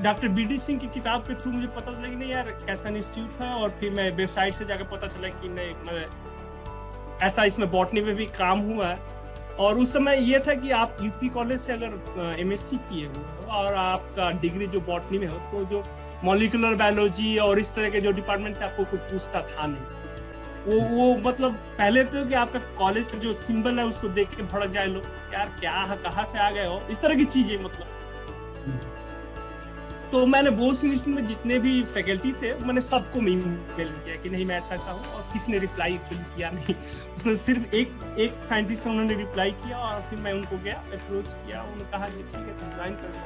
B: डॉक्टर बीडी सिंह की किताब के थ्रू मुझे पता चला कि नहीं यार कैसा इंस्टीट्यूट है, और फिर मैं वेबसाइट से जाकर पता चला कि नहीं ऐसा इसमें बॉटनी में भी काम हुआ है। और उस समय ये था कि आप यूपी कॉलेज से अगर एमएससी किए हो और आपका डिग्री जो बॉटनी में हो, तो जो मॉलिक्यूलर बायोलॉजी और इस तरह के जो डिपार्टमेंट थे आपको कोई पूछता था नहीं। वो मतलब पहले तो कि आपका कॉलेज का जो सिंबल है उसको देख के भड़क जाए लोग, यार क्या कहाँ से आ गए हो, इस तरह की चीजें मतलब। तो मैंने बोस इंस्टीट्यूट में जितने भी फैकल्टी थे मैंने सबको मेल किया कि नहीं मैं ऐसा हूँ, और किसी ने रिप्लाई एक्चुअली किया नहीं। उसमें सिर्फ एक साइंटिस्ट था, उन्होंने रिप्लाई किया, और फिर मैं उनको गया अप्रोच किया, उन्होंने कहा कि ठीक है तुम ज्वाइन कर लो।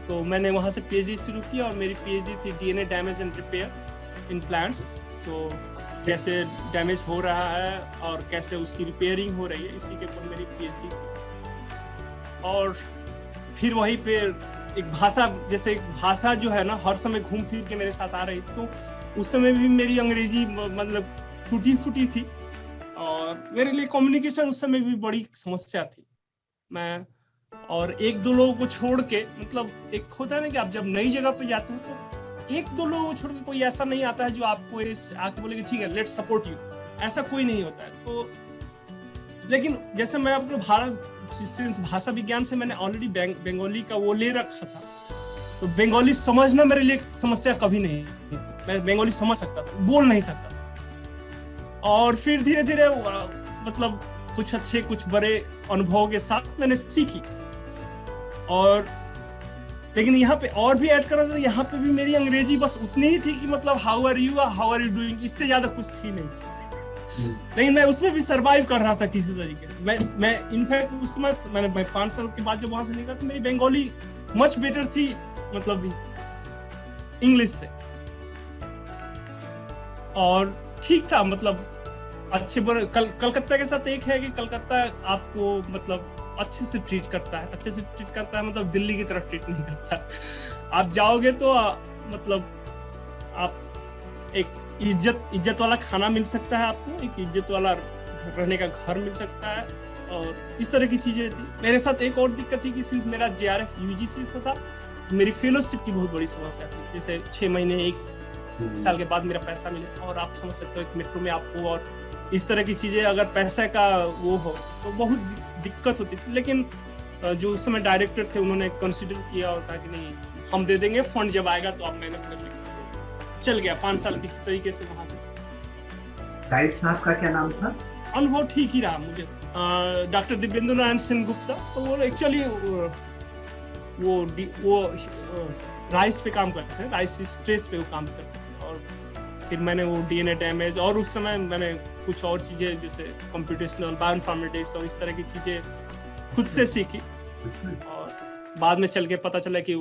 B: तो मैंने वहाँ से पीएचडी शुरू की, और मेरी पीएचडी थी DNA damage and repair in plants. तो कैसे डैमेज हो रहा है और कैसे उसकी रिपेयरिंग हो रही है, इसी के ऊपर मेरी पीएचडी थी। और फिर वहीं पे एक भाषा, जैसे भाषा जो है ना हर समय घूम फिर के मेरे साथ आ रही, तो उस समय भी मेरी अंग्रेजी मतलब टूटी फूटी थी, और मेरे लिए कम्युनिकेशन उस समय भी बड़ी समस्या थी। मैं और एक दो लोगों को छोड़ के, मतलब एक होता है ना कि आप जब नई जगह पे जाते हो तो एक दो लोगों को छोड़ के कोई ऐसा नहीं आता है जो आपको आके बोले कि ठीक है लेट्स सपोर्ट यू, ऐसा कोई नहीं होता है। तो लेकिन जैसे मैं अपने भाषा विज्ञान से मैंने ऑलरेडी बंगाली का वो ले रखा था, तो बंगाली समझना मेरे लिए समस्या कभी नहीं थी। मैं बंगाली समझ सकता था, बोल नहीं सकता। और फिर धीरे धीरे मतलब कुछ अच्छे कुछ बड़े अनुभव के साथ मैंने सीखी। और लेकिन यहाँ पे और भी ऐड करना चाहिए, यहाँ पे भी मेरी अंग्रेजी बस उतनी ही थी कि मतलब हाउ आर यू डूइंग, इससे ज्यादा कुछ थी नहीं। लेकिन मैं उसमें भी सरवाइव कर रहा था किसी तरीके से। मैं इनफैक्ट उस समय मैं 5 साल के बाद जब वहां से निकला तो मेरी बंगाली मच बेटर थी मतलब इंग्लिश से, और ठीक था मतलब अच्छे बड़े। कलकत्ता के साथ एक है कि कलकत्ता आपको मतलब अच्छे से ट्रीट करता है, मतलब दिल्ली की तरफ ट्रीट नहीं करता। आप जाओगे तो मतलब आप एक इज्जत वाला खाना मिल सकता है आपको, एक इज्जत वाला रहने का घर मिल सकता है, और इस तरह की चीजें थी। मेरे साथ एक और दिक्कत थी कि सिंस मेरा जेआरएफ यूजीसी था, मेरी फेलोशिप की बहुत बड़ी समस्या थी। जैसे 6 महीने 1 साल के बाद मेरा पैसा मिले, और आप समझ सकते हो एक मेट्रो में आपको और इस तरह की चीजें अगर पैसे का वो हो तो बहुत दिक्कत होती थी। लेकिन जो उस समय डायरेक्टर थे उन्होंने कंसिडर किया और कहा कि नहीं हम दे देंगे, फंड जब आएगा तो आप मैनेज कर लेंगे। चल गया 5 साल किसी तरीके से वहां से।
A: गाइड साहब का क्या नाम था?
B: अनुभव ठीक ही रहा मुझे। डॉक्टर दिव्येंद्र नारायण सिंह गुप्ता, तो वो एक्चुअली वो राइस पे काम करते थे, राइस स्ट्रेस पे वो काम करते थे। और फिर मैंने वो डीएनए डैमेज, और उस समय मैंने कुछ और चीजें जैसे कंप्यूटेशनल बायोइन्फॉर्मेटिक्स और इस तरह की चीजें खुद से सीखी। और बाद में चल के पता चला कि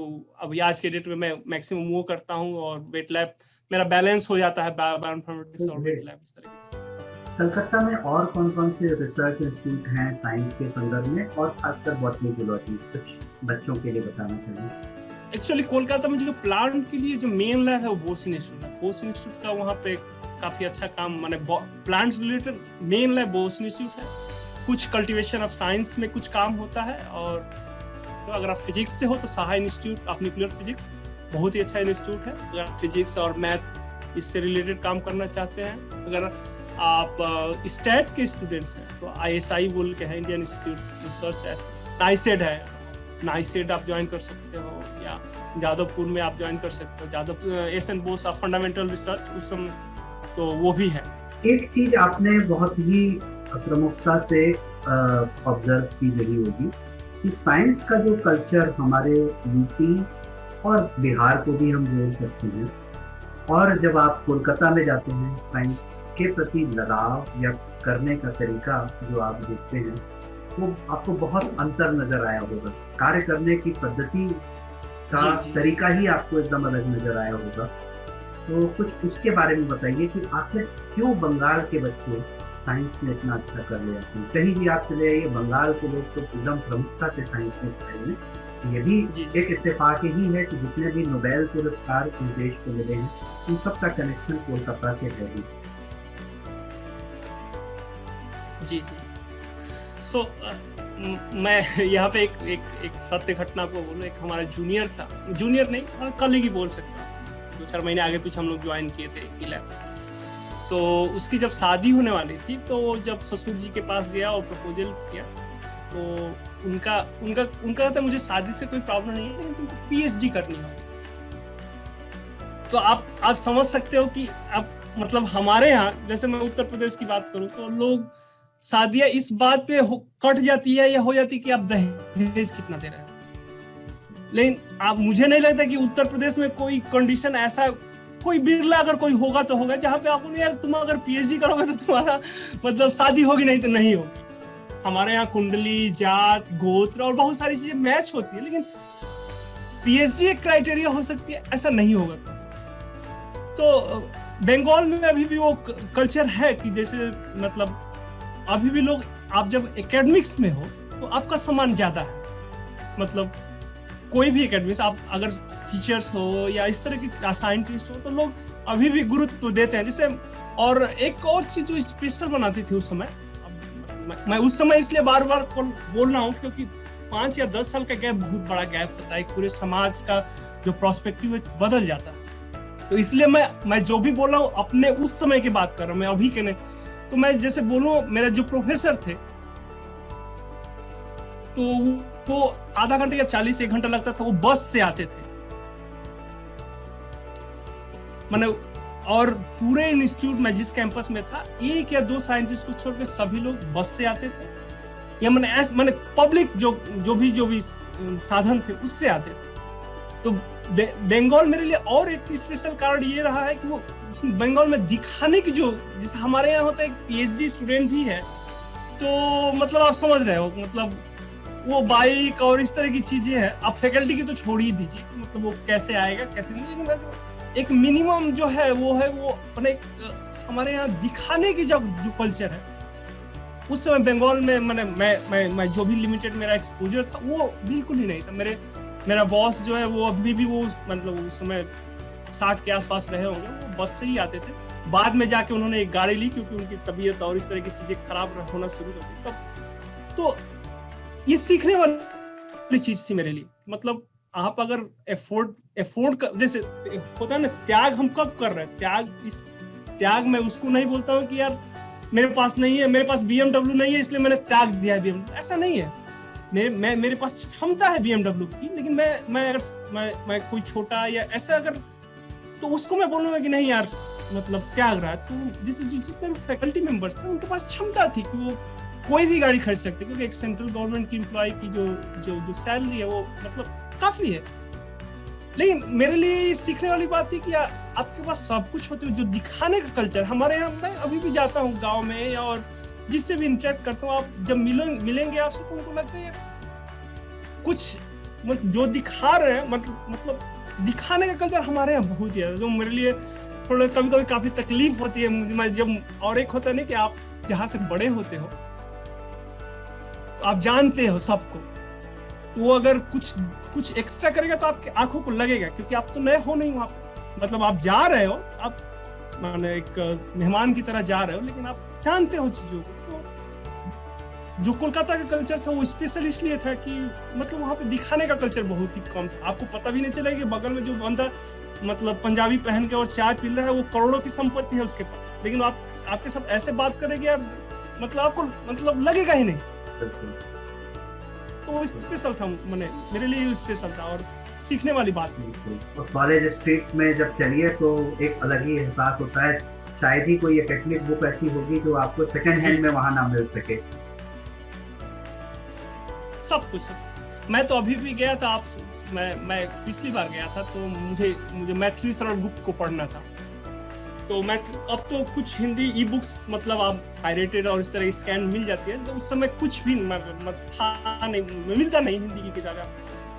B: अभी आज के डेट में मैं मैक्सिमम वो करता हूँ और वेट लैब मेरा बैलेंस हो जाता है बायोइन्फॉर्मेटिक्स और वेट लैब इस तरह की चीज़।
A: कलकत्ता में और कौन-कौन से रिसर्च इंस्टीट्यूट हैं साइंस के संदर्भ में और खासकर बॉटनी जूलॉजी, कुछ बच्चों के लिए बताना चाहिए?
B: एक्चुअली कोलकाता में जो प्लांट के लिए जो मेन लैब है वो बोस इंस्टीट्यूट है। बोस इंस्टीट्यूट का वहाँ पे काफी अच्छा काम, माने plants related main lab Bose institute है। कुछ कल्टीवेशन ऑफ साइंस में कुछ काम होता है, और तो अगर आप फिजिक्स से हो तो सहाय इंस्टीट्यूट ऑफ न्यूक्लियर फिजिक्स बहुत ही अच्छा इंस्टीट्यूट है। अगर फिजिक्स और मैथ इससे रिलेटेड काम करना चाहते हैं, अगर आप स्टैट के स्टूडेंट्स हैं तो ISI बोल के है, इंडियन इंस्टीट्यूट रिसर्च, नाइसेड है, नाइसेड आप ज्वाइन कर सकते हो, या जादवपुर में आप ज्वाइन कर सकते हो, Jadav SN Bose of fundamental research उस समय, तो वो भी है।
A: एक चीज आपने बहुत ही प्रमुखता से ऑब्जर्व की गई होगी कि साइंस का जो कल्चर हमारे यूपी और बिहार को भी हम जोड़ सकते हैं, और जब आप कोलकाता में जाते हैं साइंस के प्रति लगाव या करने का तरीका जो आप देखते हैं वो आपको बहुत अंतर नजर आया होगा। कार्य करने की पद्धति का तरीका ही आपको एकदम अलग नजर आया होगा। तो कुछ उसके बारे में बताइए कि आखिर क्यों बंगाल के बच्चे साइंस में इतना अच्छा कर ले जाते हैं। कहीं भी आप चले जाइए बंगाल के लोग तो एकदम प्रमुखता से साइंस में पढ़े हैं। ये भी एक इत्तेफाक ही है कि जितने भी नोबेल पुरस्कार इस देश को मिले हैं उन सबका कनेक्शन कोलकाता से है ही।
B: जी। सो मैं यहाँ पे एक सत्य घटना आपको बोलूँ। एक हमारा जूनियर था, जूनियर नहीं कल ही बोल सकता हूँ, 2-4 महीने आगे पीछे हम लोग ज्वाइन किए थे ई लैब। तो उसकी जब शादी होने वाली थी तो जब ससुर जी के पास गया और प्रपोजल किया तो उनका कहता मुझे शादी से कोई प्रॉब्लम नहीं है, लेकिन तुमको PhD करनी होगी। तो आप समझ सकते हो कि आप मतलब हमारे यहाँ जैसे मैं उत्तर प्रदेश की बात करूँ तो लोग शादियां इस बात पे कट जाती है या हो जाती है कि आप दहेज कितना दे रहे हैं। लेकिन आप मुझे नहीं लगता कि उत्तर प्रदेश में कोई कंडीशन ऐसा, कोई बिरला अगर कोई होगा तो होगा जहां पे आपको यार तुम अगर PhD करोगे तो तुम्हारा मतलब शादी होगी, नहीं तो नहीं होगी। हमारे यहाँ कुंडली, जात, गोत्र और बहुत सारी चीजें मैच होती है, लेकिन PhD एक क्राइटेरिया हो सकती है, ऐसा नहीं होगा। तो बंगाल में अभी भी वो कल्चर है कि जैसे मतलब अभी भी लोग, आप जब एकेडमिक्स में हो तो आपका सम्मान ज्यादा है। मतलब कोई भी एकेडमिक्स, आप अगर टीचर्स हो या इस तरह की साइंटिस्ट हो तो लोग अभी भी गुरुत्व देते हैं। जैसे और एक और चीज जो स्पेशल बनाती थी उस समय, मैं उस समय इसलिए बार बार बोल रहा हूँ क्योंकि 5 या 10 साल का गैप बहुत बड़ा गैप होता है, पूरे समाज का जो प्रोस्पेक्टिव है बदल जाता है। तो इसलिए मैं जो भी बोल रहा हूँ अपने उस समय की बात कर रहा हूँ, मैं अभी के नहीं। तो मैं जैसे बोलूं, मेरा जो प्रोफेसर थे तो वो आधा घंटे या 40-1 घंटा लगता था, वो बस से आते थे माने, और पूरे इंस्टीट्यूट में जिस कैंपस में था 1 या 2 साइंटिस्ट को छोड़ के सभी लोग बस से आते थे, या मैंने पब्लिक जो भी साधन थे उससे आते थे। तो बंगाल मेरे लिए और एक स्पेशल कारण ये रहा है कि वो बंगाल में दिखाने की जो, जैसे हमारे यहाँ होता है PhD स्टूडेंट भी है तो मतलब आप समझ रहे हो, मतलब वो बाइक और इस तरह की चीजें हैं। आप फैकल्टी की तो छोड़ ही दीजिए, मतलब वो कैसे आएगा कैसे नहीं, लेकिन एक मिनिमम जो है वो अपने हमारे यहाँ दिखाने की जो कल्चर है उस समय बंगाल में मैं जो भी लिमिटेड मेरा एक्सपोजर था वो बिल्कुल ही नहीं था। मेरा बॉस जो है वो अभी भी वो मतलब उस समय 60 के आसपास रहे होंगे, वो बस से ही आते थे। बाद में जाके उन्होंने एक गाड़ी ली क्योंकि उनकी तबीयत और इस तरह की चीजें खराब होना शुरू हो गई। तब तो ये सीखने वाली चीज थी मेरे लिए। मतलब आप अगर एफोर्ड जैसे होता है ना, त्याग हम कब कर रहे हैं, त्याग मैं उसको नहीं बोलता हूँ कि यार मेरे पास नहीं है, मेरे पास BMW नहीं है इसलिए मैंने त्याग दिया है BMW, ऐसा नहीं है। मेरे पास क्षमता है BMW की, लेकिन मैं कोई छोटा या ऐसा अगर, तो उसको मैं बोलूंगा कि नहीं यार मतलब त्याग रहा है। तो जितने फैकल्टी मेंबर्स थे उनके पास क्षमता थी कि वो कोई भी गाड़ी खरीद सकते, क्योंकि एक सेंट्रल गवर्नमेंट की एम्प्लॉय की जो सैलरी है वो मतलब काफी है। लेकिन मेरे लिए सीखने वाली बात थी कि आपके पास सब कुछ होते हुए जो दिखाने का कल्चर, हमारे यहाँ मैं अभी भी जाता हूँ गाँव में और जिससे भी इंटरेक्ट करता हूँ, आप जब मिलेंगे आपसे तो उनको लगता है कुछ जो दिखा रहे हैं, मतलब दिखाने का कल्चर हमारे यहाँ बहुत ही है, जो मेरे लिए थोड़ा कभी कभी काफी तकलीफ होती है मैं जब, और एक होता है ना कि आप जहाँ से बड़े होते हो, आप जानते हो सबको, वो अगर कुछ एक्स्ट्रा करेगा तो आपकी आंखों को लगेगा, क्योंकि आप तो नए हो नहीं वहां पे, मतलब आप जा रहे हो, आप माने एक मेहमान की तरह जा रहे हो, लेकिन आप जानते हो चीजों को। तो जो कोलकाता का कल्चर था वो स्पेशल इसलिए था कि मतलब वहां पे दिखाने का कल्चर बहुत ही कम था, आपको पता भी नहीं चलेगा कि बगल में जो बंदा मतलब पंजाबी पहन के और चाय पी रहा है वो करोड़ों की संपत्ति है उसके पास, लेकिन आपके साथ ऐसे बात करेगी यार, मतलब आपको मतलब लगेगा ही नहीं। तो वो स्पेशल था, मैंने मेरे लिए स्पेशल था और सीखने वाली बात थी।
A: तो कॉलेज स्ट्रीट में जब चलिए तो एक अलग ही एहसास होता है, शायद ही कोई एकेडमिक बुक ऐसी होगी जो आपको सेकंड हैंड में वहां ना मिल सके।
B: सब कुछ मैं तो अभी भी गया था, मैं पिछली बार गया था तो मुझे मैथिली सरल गुप्त को पढ़ना था, तो मैं अब तो कुछ हिंदी ई बुक्स मतलब आप पायरेटेड और इस तरह स्कैन मिल जाती है, तो उस समय कुछ भी था नहीं, मिलता नहीं हिंदी की किताबें।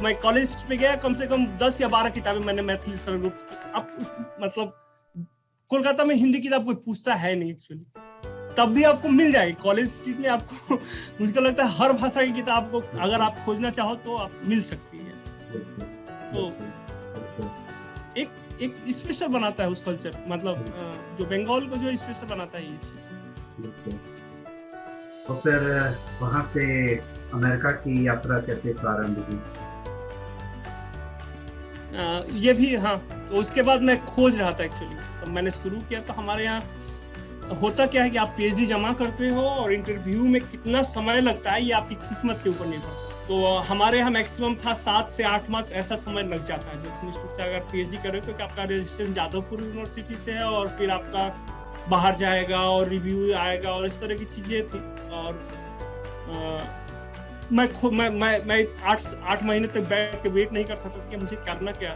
B: मैं कॉलेज में गया, कम से कम 10 या 12 किताबें मैंने मैथिली सरल गुप्त की। अब मतलब कोलकाता में हिंदी किताब कोई पूछता है नहीं एक्चुअली, तब भी आपको मिल जाएगी कॉलेज स्ट्रीट में, आपको मुझे लगता है हर भाषा की किताब को अगर आप खोजना चाहो तो आप मिल सकती है। तो एक स्पेशल बनाता है उस कल्चर, मतलब जो बंगाल को जो स्पेशल बनाता है ये चीज।
A: तो फिर वहां से अमेरिका की यात्रा कैसे प्रारंभ हुई?
B: ये भी हाँ, तो उसके बाद मैं खोज रहा था एक्चुअली, तो मैंने शुरू किया। तो हमारे यहाँ होता क्या है कि आप पीएचडी जमा करते हो और इंटरव्यू में कितना समय लगता है ये आपकी किस्मत के ऊपर निर्भर करता है। तो हमारे यहाँ मैक्सिमम था 7 से 8 मास ऐसा समय लग जाता है दक्षिण इंस्टीट्यूट से अगर पीएचडी करें, क्योंकि आपका रजिस्ट्रेशन जादवपुर यूनिवर्सिटी से है और फिर आपका बाहर जाएगा और रिव्यू आएगा और इस तरह की चीजें थी। और मैं 8 महीने तक बैठ के वेट नहीं कर सकता था कि मुझे करना क्या।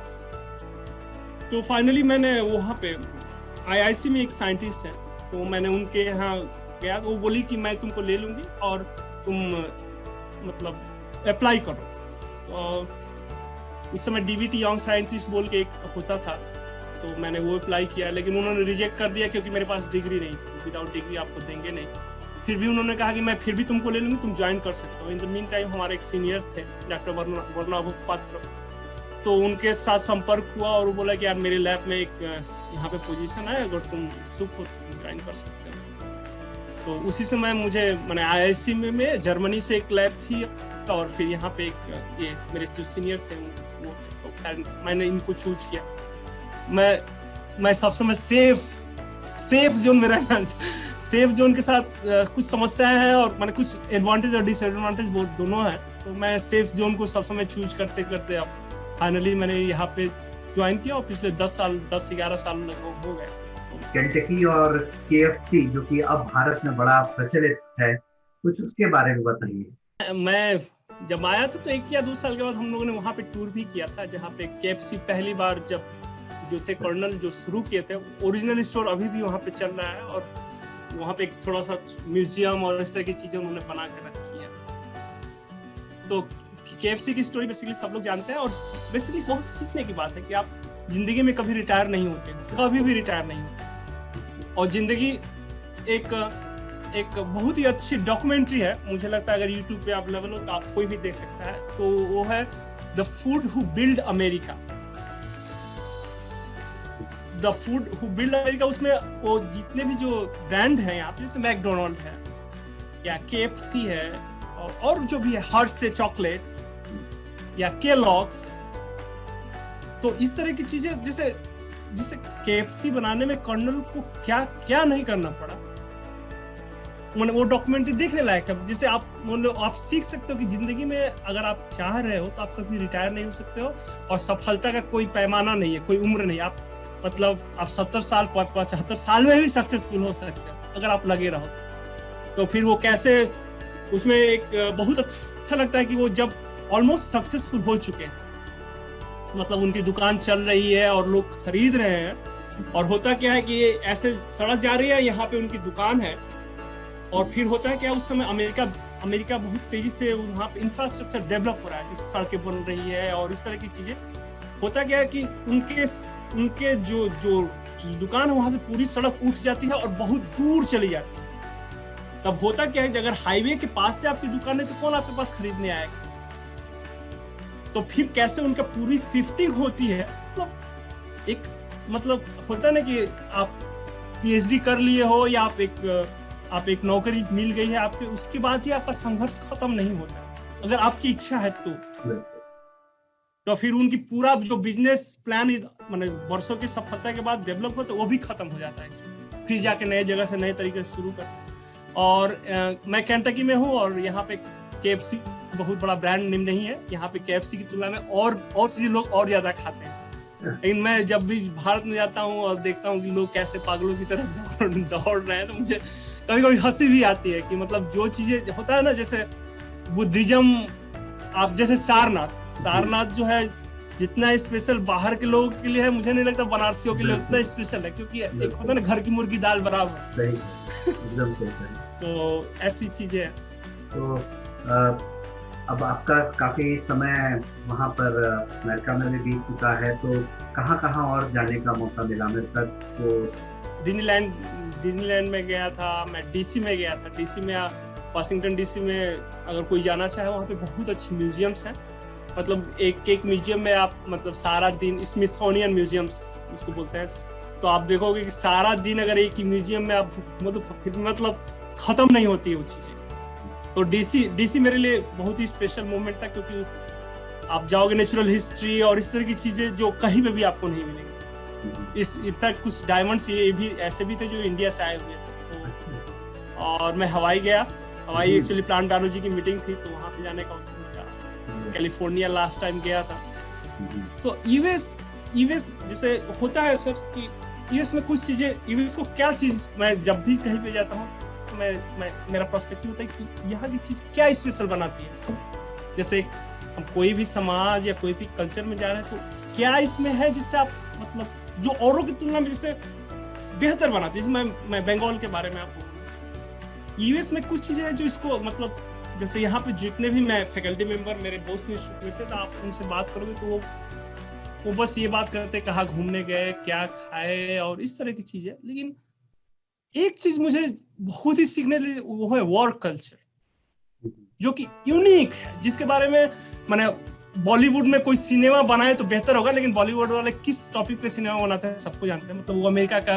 B: तो फाइनली मैंने वहाँ पे आईआईसी में एक साइंटिस्ट है, तो मैंने उनके यहाँ गया, तो वो बोली कि मैं तुमको ले लूंगी और तुम मतलब अप्लाई करो। तो उस समय डीबीटी यंग साइंटिस्ट बोल के एक होता था, तो मैंने वो अप्लाई किया, लेकिन उन्होंने रिजेक्ट कर दिया क्योंकि मेरे पास डिग्री नहीं थी, विदाउट डिग्री आपको देंगे नहीं। फिर भी उन्होंने कहा कि मैं फिर भी तुमको ले लूंगी, तुम ज्वाइन कर सकते हो। इन द मीन टाइम हमारे एक सीनियर थे डॉक्टर वर्णाभुपात्र, तो उनके साथ संपर्क हुआ और वो बोला कि यार मेरे लैब में एक यहाँ पे पोजीशन है, अगर तुम सुख हो तो तुम ज्वाइन कर सकते हो। तो उसी समय मुझे मैंने आईआईसी में जर्मनी से एक लैब थी और फिर यहाँ पे एक ये मेरे जो सीनियर थे वो, तो मैंने इनको चूज किया। मैं सब समय सेफ जोन में रहना, सेफ जोन के साथ कुछ समस्याएं हैं और मैंने कुछ एडवांटेज और डिसएडवांटेज दोनों है, तो मैं सेफ जोन को सब समय चूज करते करते अब फाइनली मैंने यहाँ पे ज्वाइन किया और पिछले 10-11 साल हो गए।
A: केंटकी और केएफसी जो कि अब भारत में बड़ा प्रचलित है, कुछ उसके बारे में बताइए।
B: मैं जब आया था तो 1 या 2 साल के बाद हम लोगों ने वहाँ पे टूर भी किया था, जहाँ पे केएफसी पहली बार जब जो थे कर्नल जो शुरू किए थे, ओरिजिनल स्टोर अभी भी वहाँ पे चल रहा है और वहाँ पे एक थोड़ा सा म्यूजियम और इस तरह की चीजें उन्होंने बना के रखी है। तो केएफसी की स्टोरी बेसिकली सब लोग जानते हैं और बेसिकली बहुत सीखने की बात है कि आप जिंदगी में कभी रिटायर नहीं होते, कभी भी रिटायर नहीं होते। और जिंदगी एक बहुत ही अच्छी डॉक्यूमेंट्री है, मुझे लगता है अगर यूट्यूब पे अवेलेबल हो तो आप कोई भी देख सकता है। तो वो है the food who build America, the food who build America. उसमें वो जितने भी जो ब्रांड है यहाँ पे, जैसे मैकडोनल्ड है या केएफसी है और जो भी है हर्ष से चॉकलेट या केलॉग्स, तो इस तरह की चीजें जैसे केएफसी बनाने में कर्नल को क्या नहीं करना पड़ा, मैंने वो डॉक्यूमेंट्री देखने लायक है। जैसे आप सीख सकते हो कि जिंदगी में अगर आप चाह रहे हो तो आप कभी रिटायर नहीं हो सकते हो और सफलता का कोई पैमाना नहीं है, कोई उम्र नहीं। आप मतलब आप 70 साल 75 साल में भी सक्सेसफुल हो सकते हो अगर आप लगे रहो। तो फिर वो कैसे, उसमें एक बहुत अच्छा लगता है कि वो जब ऑलमोस्ट सक्सेसफुल हो चुके हैं, मतलब उनकी दुकान चल रही है और लोग खरीद रहे हैं, और होता क्या है कि ये ऐसे सड़क जा रही है, यहाँ पे उनकी दुकान है, और फिर होता है क्या, उस समय अमेरिका बहुत तेजी से वहाँ पे इंफ्रास्ट्रक्चर डेवलप हो रहा है, जैसे सड़कें बन रही है और इस तरह की चीजें। होता क्या है कि उनके जो दुकान है वहां से पूरी सड़क उठ जाती है और बहुत दूर चली जाती है। तब होता क्या है कि अगर हाईवे के पास से आपकी दुकान है तो कौन आपके पास खरीदने आएगा? तो फिर कैसे उनका पूरी शिफ्टिंग होती है। तो एक मतलब होता है ना कि आप पीएचडी कर लिए हो या आप एक नौकरी मिल गई है आपके, उसके बाद ही आपका संघर्ष खत्म नहीं होता। अगर आपकी इच्छा है तो फिर उनकी पूरा जो बिजनेस प्लान माने वर्षों की सफलता के बाद डेवलप हो तो वो भी खत्म हो जाता है। फिर जाके नए जगह से नए तरीके से शुरू कर। और मैं केंटकी में हूँ और यहाँ पे केएफसी बहुत बड़ा ब्रांड नेम नहीं है। यहाँ पे केएफसी की तुलना में और चीजें लोग और ज्यादा खाते हैं। लेकिन मैं जब भी भारत में जाता हूँ और देखता हूँ कि लोग कैसे पागलों की तरह दौड़ रहे हैं, तो मुझे कभी कभी हंसी भी आती है कि मतलब जो चीजें होता है ना, जैसे बुद्धिज्म, आप जैसे सारनाथ जो है जितना स्पेशल बाहर के लोगों के लिए है, मुझे नहीं लगता बनारसियों के लिए उतना स्पेशल है, क्योंकि एक होता है ना घर की मुर्गी दाल बराबर। तो ऐसी चीजें हैं।
A: तो अब आपका काफी समय वहाँ पर अमेरिका में भी बीत चुका है, तो कहाँ और जाने का मौका मिला मेरे तक? तो
B: डिज्नीलैंड में गया था, मैं डीसी में गया था। डीसी में वाशिंगटन डीसी में अगर कोई जाना चाहे, वहाँ पे बहुत अच्छी म्यूजियम्स हैं। मतलब एक म्यूजियम में आप मतलब सारा दिन, स्मिथसोनियन म्यूजियम्स उसको बोलते हैं, तो आप देखोगे कि सारा दिन अगर एक ही म्यूजियम में आप फिर मतलब खत्म नहीं होती है वो चीजें। तो डीसी मेरे लिए बहुत ही स्पेशल मोमेंट था, क्योंकि आप जाओगे नेचुरल हिस्ट्री और इस तरह की चीजें जो कहीं पे भी आपको नहीं मिलेंगी। इनफैक्ट कुछ डायमंड्स ये भी ऐसे भी थे जो इंडिया से आए हुए थे। और मैं हवाई गया। हवाई एक्चुअली प्लांट बायोलॉजी की मीटिंग थी, तो वहां पे जाने का अवसर मिला। कैलिफोर्निया लास्ट टाइम गया था। तो यूएस जैसे होता है सर कि यूएस में कुछ चीजें, यूएस को क्या चीज, मैं जब भी कहीं पे जाता हूँ तो मेरा पर्सपेक्टिव होता है कि यहाँ की चीज क्या स्पेशल बनाती है। जैसे हम कोई भी समाज या कोई भी कल्चर में जा रहे हैं, तो क्या इसमें है जिससे आप मतलब जो औरों की तुलना में जिससे बेहतर बनाती है। जैसे मैं बंगाल के बारे में आपको, यूएस में कुछ चीजें हैं जो इसको मतलब, जैसे यहाँ पे जितने भी मैं फैकल्टी मेंबर मेरे दोस्त इंस्टीट्यूट में थे, तो आप उनसे बात करोगे तो वो बस ये बात करते कहाँ घूमने गए, क्या खाए और इस तरह की चीजें। लेकिन एक चीज मुझे बहुत ही सीखने लिए, वो है वर्क कल्चर, जो कि यूनिक है, जिसके बारे में मैंने बॉलीवुड में कोई सिनेमा बनाए तो बेहतर होगा, लेकिन बॉलीवुड वाले किस टॉपिक पे सिनेमा बनाते हैं सबको जानते हैं। मतलब वो अमेरिका का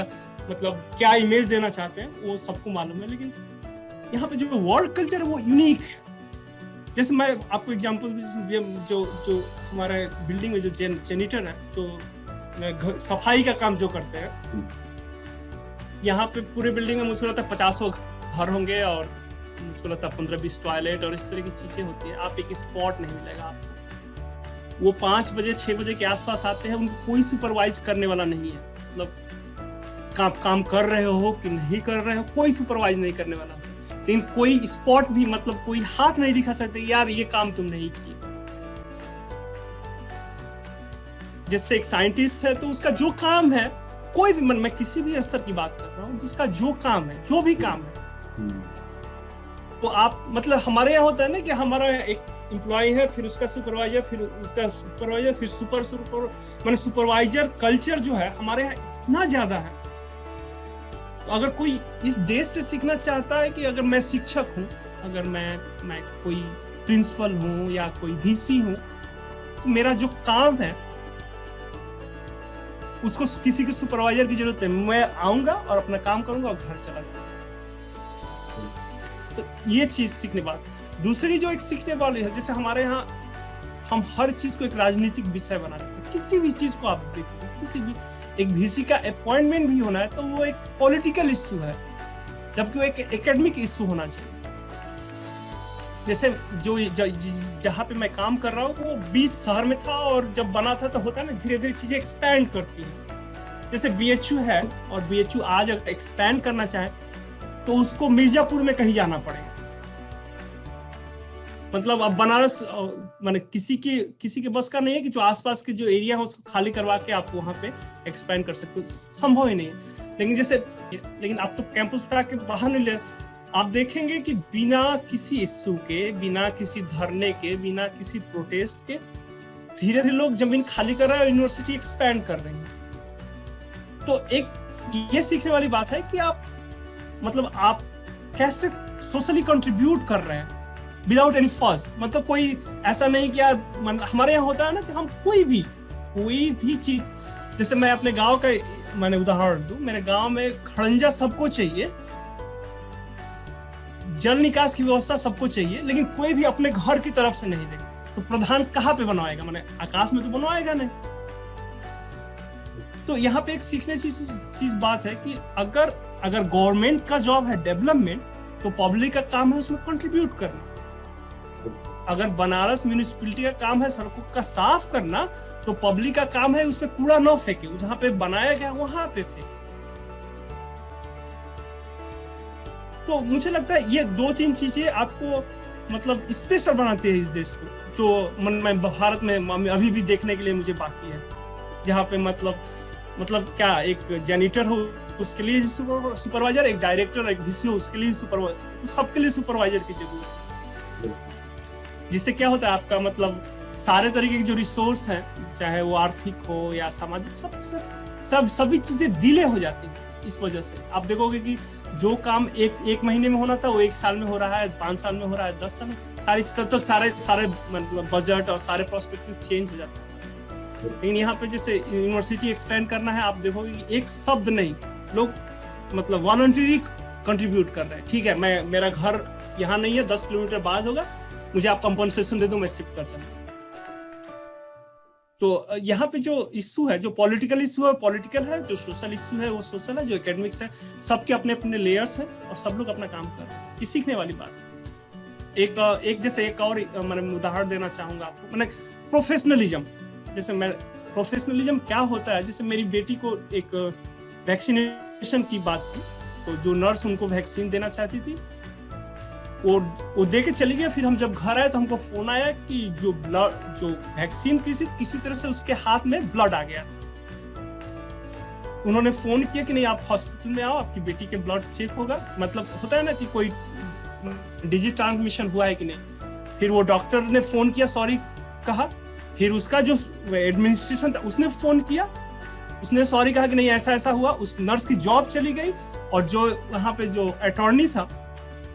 B: मतलब क्या इमेज देना चाहते हैं वो सबको मालूम है, लेकिन यहाँ पे जो वर्क कल्चर है वो यूनिक है। जैसे मैं आपको एग्जांपल, जो हमारे बिल्डिंग में जो जेनिटर है, जो सफाई का काम जो करते हैं, यहाँ पे पूरे बिल्डिंग में मुझको लगता है 50 घर होंगे और मुझको लगता है 15-20 टॉयलेट और इस तरह की चीजें होती है। आप एक स्पॉट नहीं मिलेगा आपको। वो 5 बजे 6 बजे के आसपास आते हैं, उनको कोई सुपरवाइज करने वाला नहीं है। मतलब काम कर रहे हो कि नहीं कर रहे हो, कोई सुपरवाइज नहीं करने वाला। लेकिन कोई स्पॉट भी मतलब कोई हाथ नहीं दिखा सकते यार ये काम तुम नहीं किए। जैसे एक साइंटिस्ट है तो उसका जो काम है, कोई भी मैं किसी भी स्तर की बात कर रहा हूँ, जिसका जो काम है, जो भी काम है, तो आप मतलब हमारे यहाँ होता है ना कि हमारा एक एम्प्लॉय है, फिर उसका सुपरवाइजर, फिर उसका सुपरवाइजर, फिर सुपर माने सुपरवाइजर कल्चर जो है हमारे यहाँ इतना ज्यादा है। तो अगर कोई इस देश से सीखना चाहता है कि अगर मैं शिक्षक हूँ, अगर मैं कोई प्रिंसिपल हूँ या कोई वीसी हूँ, तो मेरा जो काम है उसको किसी के सुपरवाइजर की जरूरत है। मैं आऊंगा और अपना काम करूंगा और घर चला जाऊंगा। तो ये चीज सीखने बात। दूसरी जो एक सीखने वाली है, जैसे हमारे यहाँ हम हर चीज को एक राजनीतिक विषय बना देते हैं। किसी भी चीज को आप देखो, किसी भी एक वीसी का अपॉइंटमेंट भी होना है तो वो एक पॉलिटिकल इश्यू है, जबकि वो एक एकेडमिक इश्यू होना चाहिए। जैसे जहाँ पे मैं काम कर रहा हूँ वो 20 शहर में था, और जब बना था तो होता है ना धीरे धीरे चीजें एक्सपैंड करती हैं। जैसे बीएचयू है, और बीएचयू आज अगर एक्सपैंड करना चाहे तो उसको मिर्जापुर में कहीं जाना पड़ेगा। मतलब अब बनारस माने किसी के बस का नहीं है कि जो आसपास के जो एरिया है उसको खाली करवा के आप वहां पे एक्सपैंड कर सकते हो, संभव ही नहीं है। लेकिन आप तो कैंपस उठा के बाहर नहीं ले, आप देखेंगे कि बिना किसी इश्यू के, बिना किसी धरने के, बिना किसी प्रोटेस्ट के धीरे धीरे लोग जमीन खाली कर रहे हैं, यूनिवर्सिटी एक्सपैंड कर रही है। तो एक ये सीखने वाली बात है कि आप मतलब आप कैसे सोशली कंट्रीब्यूट कर रहे हैं विदाउट एनी फॉस। मतलब कोई ऐसा नहीं कि यार हमारे यहाँ होता है ना कि हम कोई भी चीज, जैसे मैं अपने गांव का मैंने उदाहरण दूं, मेरे गांव में खड़ंजा सबको चाहिए, जल निकास की व्यवस्था सबको चाहिए, लेकिन कोई भी अपने घर की तरफ से नहीं देगा। तो प्रधान कहाँ पे बनवाएगा, माने आकाश में तो बनवाएगा नहीं। तो यहाँ पे एक सीखने चीज बात है कि अगर गवर्नमेंट का जॉब है डेवलपमेंट, तो पब्लिक का काम है उसमें कंट्रीब्यूट करना। अगर बनारस म्यूनिसिपैलिटी का काम है सड़कों का साफ करना, तो पब्लिक का काम है उसमें कूड़ा न फेंके, जहां पे बनाया गया वहां पे फेंके। तो मुझे लगता है ये 2-3 चीजें आपको मतलब स्पेशल बनाती है इस देश को, जो मैं भारत में अभी भी देखने के लिए मुझे बाकी है। जहाँ पे मतलब क्या, एक जैनिटर हो उसके लिए सुपरवाइजर, एक डायरेक्टर, एक वीसी हो उसके लिए सुपरवाइजर, तो सबके लिए सुपरवाइजर की जरूरत है। जिससे क्या होता है, आपका मतलब सारे तरीके के जो रिसोर्स हैं, चाहे वो आर्थिक हो या सामाजिक, सभी चीजें डिले हो जाती हैं। इस वजह से आप देखोगे कि जो काम एक महीने में होना था वो 1 साल में हो रहा है, 5 साल में हो रहा है, 10 साल में, तब तक सारे मतलब बजट और सारे प्रोस्पेक्टिव चेंज हो जाते हैं। लेकिन यहाँ पे जैसे यूनिवर्सिटी एक्सपेंड करना है, आप देखोगे कि एक शब्द नहीं, लोग मतलब वॉलंटरी कंट्रीब्यूट कर रहे हैं। ठीक है, मेरा घर यहाँ नहीं है, 10 किलोमीटर बाद होगा, मुझे आप कंपनसेशन दे दो, मैं शिफ्ट कर सकता। तो यहाँ पे जो इश्यू है, जो पॉलिटिकल इश्यू है पॉलिटिकल है, जो सोशल इश्यू है वो सोशल है, जो एकेडमिक्स है, सबके अपने अपने लेयर्स हैं और सब लोग अपना काम कर रहे हैं। ये सीखने वाली बात है। एक और मैं उदाहरण देना चाहूंगा आपको, मैंने प्रोफेशनलिज्म, जैसे मैं प्रोफेशनलिज्म क्या होता है, जैसे मेरी बेटी को एक वैक्सीनेशन की बात थी, तो जो नर्स उनको वैक्सीन देना चाहती थी, वो दे के चली गई। फिर हम जब घर आए तो हमको फोन आया कि जो वैक्सीन किसी तरह से उसके हाथ में ब्लड आ गया। उन्होंने फोन किया कि नहीं, आप हॉस्पिटल में आओ, आपकी बेटी के ब्लड चेक होगा। मतलब होता है ना कि कोई डिजीज ट्रांसमिशन हुआ है कि नहीं। फिर वो डॉक्टर ने फोन किया, सॉरी कहा। फिर उसका जो एडमिनिस्ट्रेशन था उसने फोन किया, उसने सॉरी कहा कि नहीं ऐसा ऐसा हुआ। उस नर्स की जॉब चली गई, और जो वहां पे जो अटॉर्नी था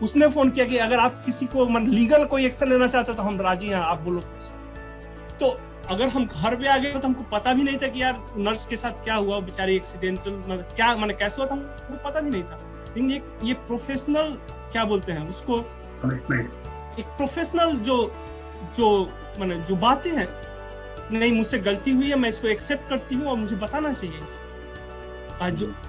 B: उसने फोन किया कि अगर आप किसी को लीगल कोई एक्शन लेना चाहते हो तो हम राजी हैं, आप बोलो। तो अगर हम घर पे आ गए तो हमको पता भी नहीं था कि यार नर्स के साथ क्या हुआ, बेचारी एक्सीडेंटल मतलब क्या कैसे हुआ था, हमको पता भी नहीं था। लेकिन ये प्रोफेशनल क्या बोलते हैं उसको, एक प्रोफेशनल जो बातें हैं, नहीं मुझसे गलती हुई है, मैं इसको एक्सेप्ट करती हूँ और मुझे बताना चाहिए इसे।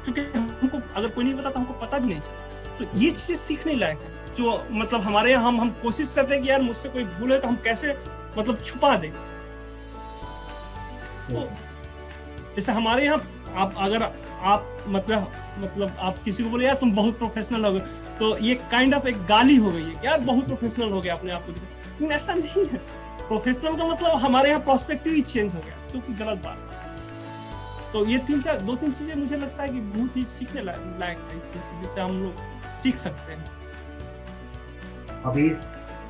B: क्योंकि हमको अगर कोई नहीं बताता हमको पता भी नहीं चलता। तो ये चीजें सीखने लायक है, जो मतलब हमारे यहाँ हम कोशिश करते हैं कि यार मुझसे कोई भूल है तो हम कैसे मतलब छुपा दें। तो जैसे हमारे यहाँ अगर आप मतलब आप किसी को बोले यार तुम बहुत प्रोफेशनल हो गए, तो ये काइंड ऑफ एक गाली हो गई है, यार बहुत प्रोफेशनल हो गया अपने आप को। लेकिन ऐसा नहीं है। प्रोफेशनल का मतलब हमारे यहाँ पर्सपेक्टिव ही चेंज हो गया, जो कि गलत बात है। तो ये 2-3 चीजें मुझे लगता है कि बहुत ही सीखने लायक है, जिससे हम लोग सीख सकते हैं।
A: अभी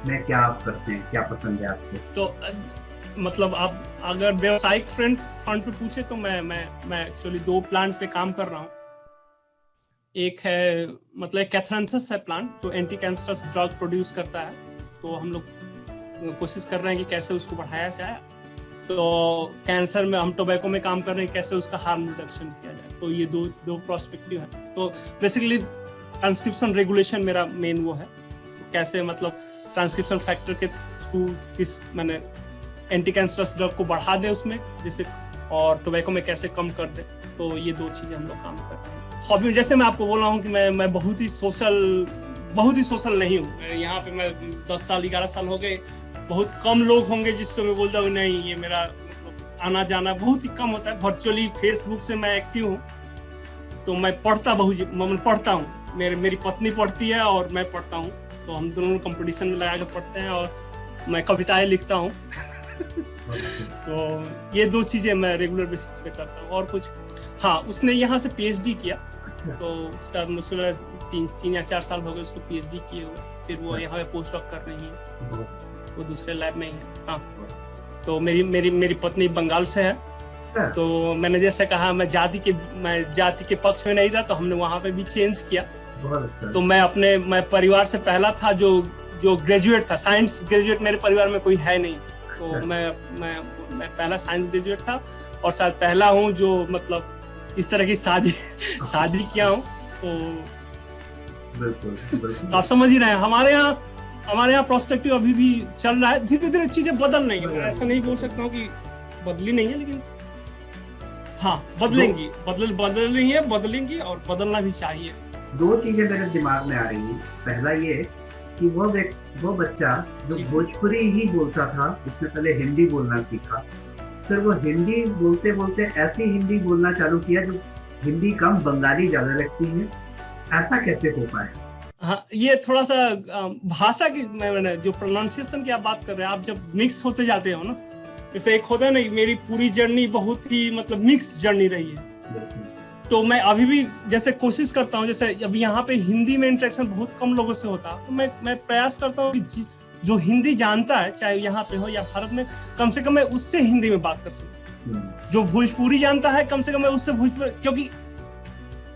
A: में क्या आप करते हैं, क्या पसंद है आपको? तो
B: मतलब आप अगर व्यावसायिक फ्रंट पे पूछे तो मैं एक्चुअली 2 प्लांट पे काम कर रहा हूँ। एक है मतलब कैथरेंथस है प्लांट, जो एंटी कैंसरस ड्रग प्रोड्यूस करता है। तो हम लोग कोशिश कर रहे हैं कि कैसे उसको बढ़ाया जाए। तो कैंसर में हम टोबैको में काम कर रहे हैं, कैसे उसका हार्म रिडक्शन किया जाए। तो ये दो प्रोस्पेक्टिव है। तो बेसिकली ट्रांसक्रिप्शन रेगुलेशन मेरा मेन वो है, तो कैसे मतलब ट्रांसक्रिप्शन फैक्टर के थ्रू किस मैंने एंटी कैंसरस ड्रग को बढ़ा दे उसमें, जैसे और टोबैको में कैसे कम कर दे। तो ये 2 चीजें हम लोग काम करते हैं। हॉबी में जैसे मैं आपको बोल रहा हूँ कि मैं बहुत ही सोशल नहीं हूँ। यहाँ पे मैं 10 साल 11 साल हो गए, बहुत कम लोग होंगे जिससे मैं बोलता हूँ नहीं ये मेरा मतलब आना जाना बहुत ही कम होता है। वर्चुअली फेसबुक से मैं एक्टिव हूँ, तो मैं पढ़ता हूँ। मेरी पत्नी पढ़ती है और मैं पढ़ता हूँ, तो हम दोनों कंपटीशन में लगा के पढ़ते हैं, और मैं कविताएं लिखता हूँ। तो ये 2 चीजें मैं रेगुलर बेसिस पे करता हूँ। और कुछ हाँ, उसने यहाँ से PhD किया तो उसका मुझसे 3 या 4 साल हो गए उसको PhD किए हुए, फिर वो यहाँ पे पोस्ट डॉक कर रही है, वो दूसरे लैब में ही है। हाँ, तो मेरी पत्नी बंगाल से है, तो मैंने जैसे कहा मैं जाति के पक्ष में नहीं था, तो हमने वहाँ पे भी चेंज किया। तो मैं परिवार से पहला था जो ग्रेजुएट था, साइंस ग्रेजुएट मेरे परिवार में कोई है नहीं, तो मैं पहला साइंस ग्रेजुएट था और शायद पहला हूँ जो मतलब इस तरह की शादी किया हूँ। तो बिल्कुल आप समझ ही रहे हैं, हमारे यहाँ प्रोस्पेक्टिव अभी भी चल रहा है, धीरे धीरे चीजें बदल रही है। ऐसा नहीं बोल सकता हूँ कि बदली नहीं है, लेकिन हाँ बदलेंगी, बदलेंगी और बदलना भी चाहिए।
A: 2 चीजें मेरे दिमाग में आ रही है। पहला ये कि वो बच्चा जो भोजपुरी ही बोलता था, उसने पहले हिंदी बोलना सीखा, फिर वो हिंदी बोलते बोलते ऐसी हिंदी बोलना चालू किया जो हिंदी कम बंगाली ज्यादा लगती है। ऐसा कैसे हो पाए?
B: हाँ, ये थोड़ा सा भाषा की, मैंने जो प्रोनाउंसिएशन की आप बात कर रहे हैं, आप जब मिक्स होते जाते हो ना, जैसे एक होता है ना, मेरी पूरी जर्नी बहुत ही मतलब मिक्स जर्नी रही है, तो मैं अभी भी जैसे कोशिश करता हूँ, जैसे अभी यहाँ पे हिंदी में इंटरेक्शन बहुत कम लोगों से होता है, तो मैं प्रयास करता हूँ कि जो हिंदी जानता है, चाहे यहाँ पे हो या भारत में, कम से कम मैं उससे हिंदी में बात कर सकूँ। जो भोजपुरी जानता है, कम से कम मैं उससे भोजपुरी, क्योंकि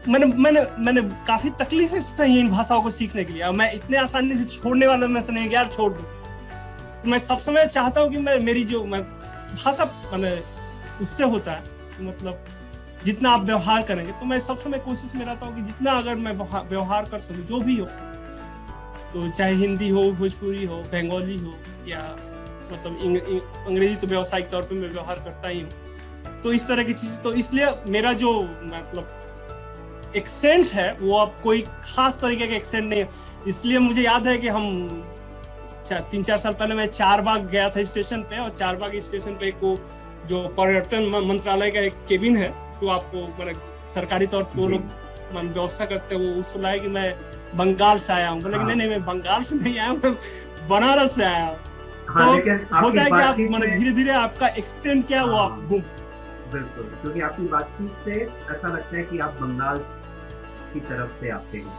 B: मैंने काफी तकलीफें सही इन भाषाओं को सीखने के लिए, मैं इतने आसानी से छोड़ने वाला मैं से नहीं, यार छोड़ दूं। तो मैं सब समय चाहता हूँ कि मेरी जो भाषा उससे होता है, मतलब जितना आप व्यवहार करेंगे, तो मैं सब समय कोशिश में रहता हूँ कि जितना अगर मैं व्यवहार कर सकूँ, जो भी हो, तो चाहे हिंदी हो, भोजपुरी हो, बंगाली हो, या मतलब अंग्रेजी तो व्यावसायिक तौर पे मैं व्यवहार करता ही हूँ। तो इस तरह की चीज, तो इसलिए मेरा जो मतलब एक्सेंट है वो अब कोई खास तरीके का एक्सेंट नहीं है। इसलिए मुझे याद है कि हम 3-4 साल पहले मैं चारबाग गया था स्टेशन पे, और चारबाग स्टेशन पे को जो पर्यटन मंत्रालय का एक केबिन है, जो आपको मतलब सरकारी तौर पर वो लोग व्यवस्था करते हैं, वो उसको लाया कि मैं बंगाल से आया हूँ। बोले नहीं, मैं बंगाल से नहीं आया हूँ, मैं बनारस से आया हूँ। तो होता है कि आप मतलब धीरे धीरे आपका एक्सटेंट क्या वो आप
A: बिल्कुल, क्योंकि आपकी बातचीत से ऐसा लगता है कि आप बंगाल की तरफ से आते हैं,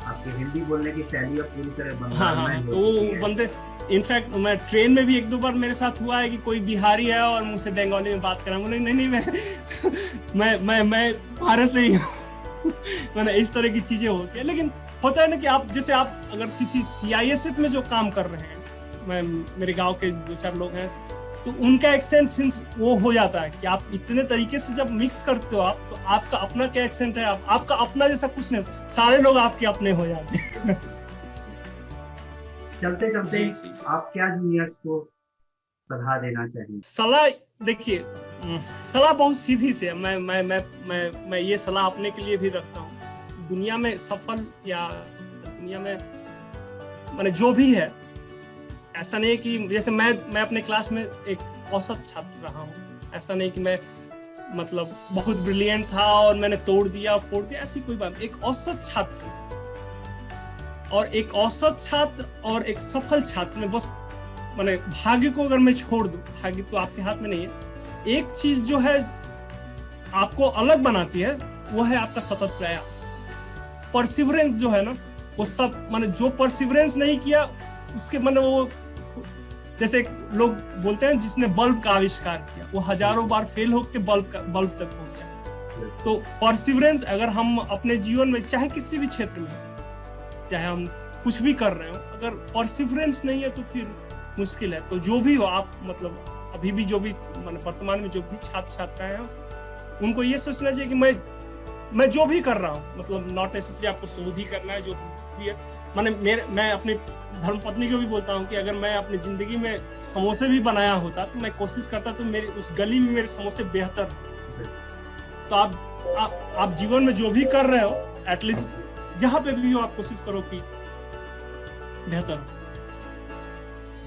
A: आपकी हिंदी बोलने की शैली और पूरी तरह बंगाल में
B: तो वो बंदे, इनफैक्ट मैं ट्रेन में भी 1-2 बार मेरे साथ हुआ है कि कोई बिहारी है और मुझसे बंगाली में बात कर रहा है। बोले नहीं मैं भारत से ही हूँ। मैंने इस तरह की चीजें होती है, लेकिन होता है ना कि आप जैसे आप अगर किसी CISF में जो काम कर रहे हैं, मेरे गांव के 2-4 लोग हैं, तो उनका एक्सेंट सिंस वो हो जाता है कि आप इतने तरीके से जब मिक्स करते हो आप, तो आपका अपना क्या एक्सेंट है, आपका अपना जैसा कुछ नहीं, सारे लोग आपके अपने हो जाते हैं।
A: चलते चलते आप क्या जूनियर्स को सलाह देना चाहिए?
B: सलाह देखिए, सलाह बहुत सीधी से मैं ये सलाह अपने के लिए भी रखता हूँ। दुनिया में सफल या दुनिया में मैंने जो भी है, ऐसा नहीं कि जैसे मैं अपने क्लास में एक औसत छात्र रहा हूँ, ऐसा नहीं कि मैं मतलब बहुत ब्रिलियंट था और मैंने तोड़ दिया फोड़ दिया, ऐसी कोई बात। एक औसत छात्र और एक सफल छात्र में बस माने भाग्य को अगर मैं छोड़ दूं, भाग्य तो आपके हाथ में नहीं है, एक चीज जो है आपको अलग बनाती है, वो है आपका सतत प्रयास, परसिवरेंस जो है ना, वो सब माने जो परसिवरेंस नहीं किया उसके माने वो, जैसे लोग बोलते हैं जिसने बल्ब का आविष्कार किया, वो हजारों बार फेल होकर बल्ब तक पहुंचा। तो परसिवरेंस अगर हम अपने जीवन में चाहे किसी भी क्षेत्र में, चाहे हम कुछ भी कर रहे हो, अगर परसिवरेंस नहीं है तो फिर मुश्किल है। तो जो भी हो आप, मतलब अभी भी जो भी वर्तमान में जो भी छात्र छात्राएं हैं, उनको ये सोचना चाहिए कि मैं जो भी कर रहा हूँ, मतलब नॉट नेसेसरी आपको शोध ही करना है, जो भी है। मैं अपनी धर्मपत्नी को भी बोलता हूँ कि अगर मैं अपनी जिंदगी में समोसे भी बनाया होता तो मैं कोशिश करता तो मेरे उस गली में मेरे समोसे बेहतर। तो आप जीवन में जो भी कर रहे हो, एटलीस्ट जहाँ पे भी हो, आप कोशिश करो कि बेहतर हो,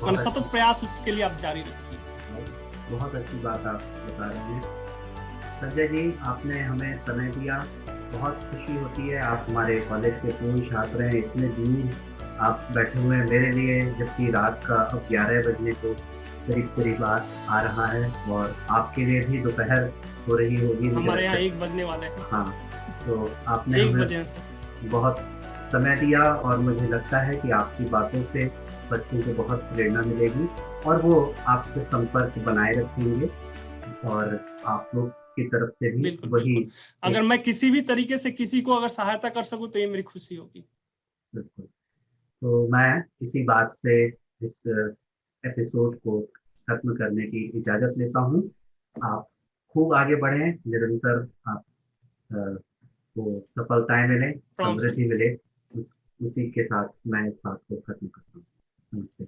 B: मतलब सतत प्रयास उसके लिए आप जारी रखिए।
A: बहुत अच्छी बात आप बता रहे हैं संजय जी, आपने हमें समय दिया, बहुत खुशी होती है। आप हमारे कॉलेज के पूर्व छात्र हैं, इतने दूर आप बैठे हुए हैं मेरे लिए, जबकि रात का अब 11 बजने को करीब आ रहा है, और आपके लिए भी दोपहर हो रही होगी।
B: हमारे यहाँ 1 बजने वाले हैं।
A: हाँ, तो आपने
B: यही
A: हमें
B: वजह से।
A: बहुत समय दिया और मुझे लगता है कि आपकी बातों से बच्चों को बहुत प्रेरणा मिलेगी और वो आपसे संपर्क बनाए रखेंगे और आप लोग की तरफ से भी
B: बिल्कुल
A: वही
B: बिल्कुल। अगर
A: एक
B: मैं किसी भी तरीके से किसी को अगर सहायता कर सकूं तो ये मेरी खुशी होगी।
A: बिल्कुल। तो मैं इसी बात से इस एपिसोड को खत्म करने की इजाजत लेता हूँ। आप खूब आगे बढ़ें, निरंतर आप को सफलताएं मिलें,
B: प्रणाम सर।
A: समृद्धि मिले, उसी के साथ मैं इस बात को खत्म करता हूँ। नमस्ते।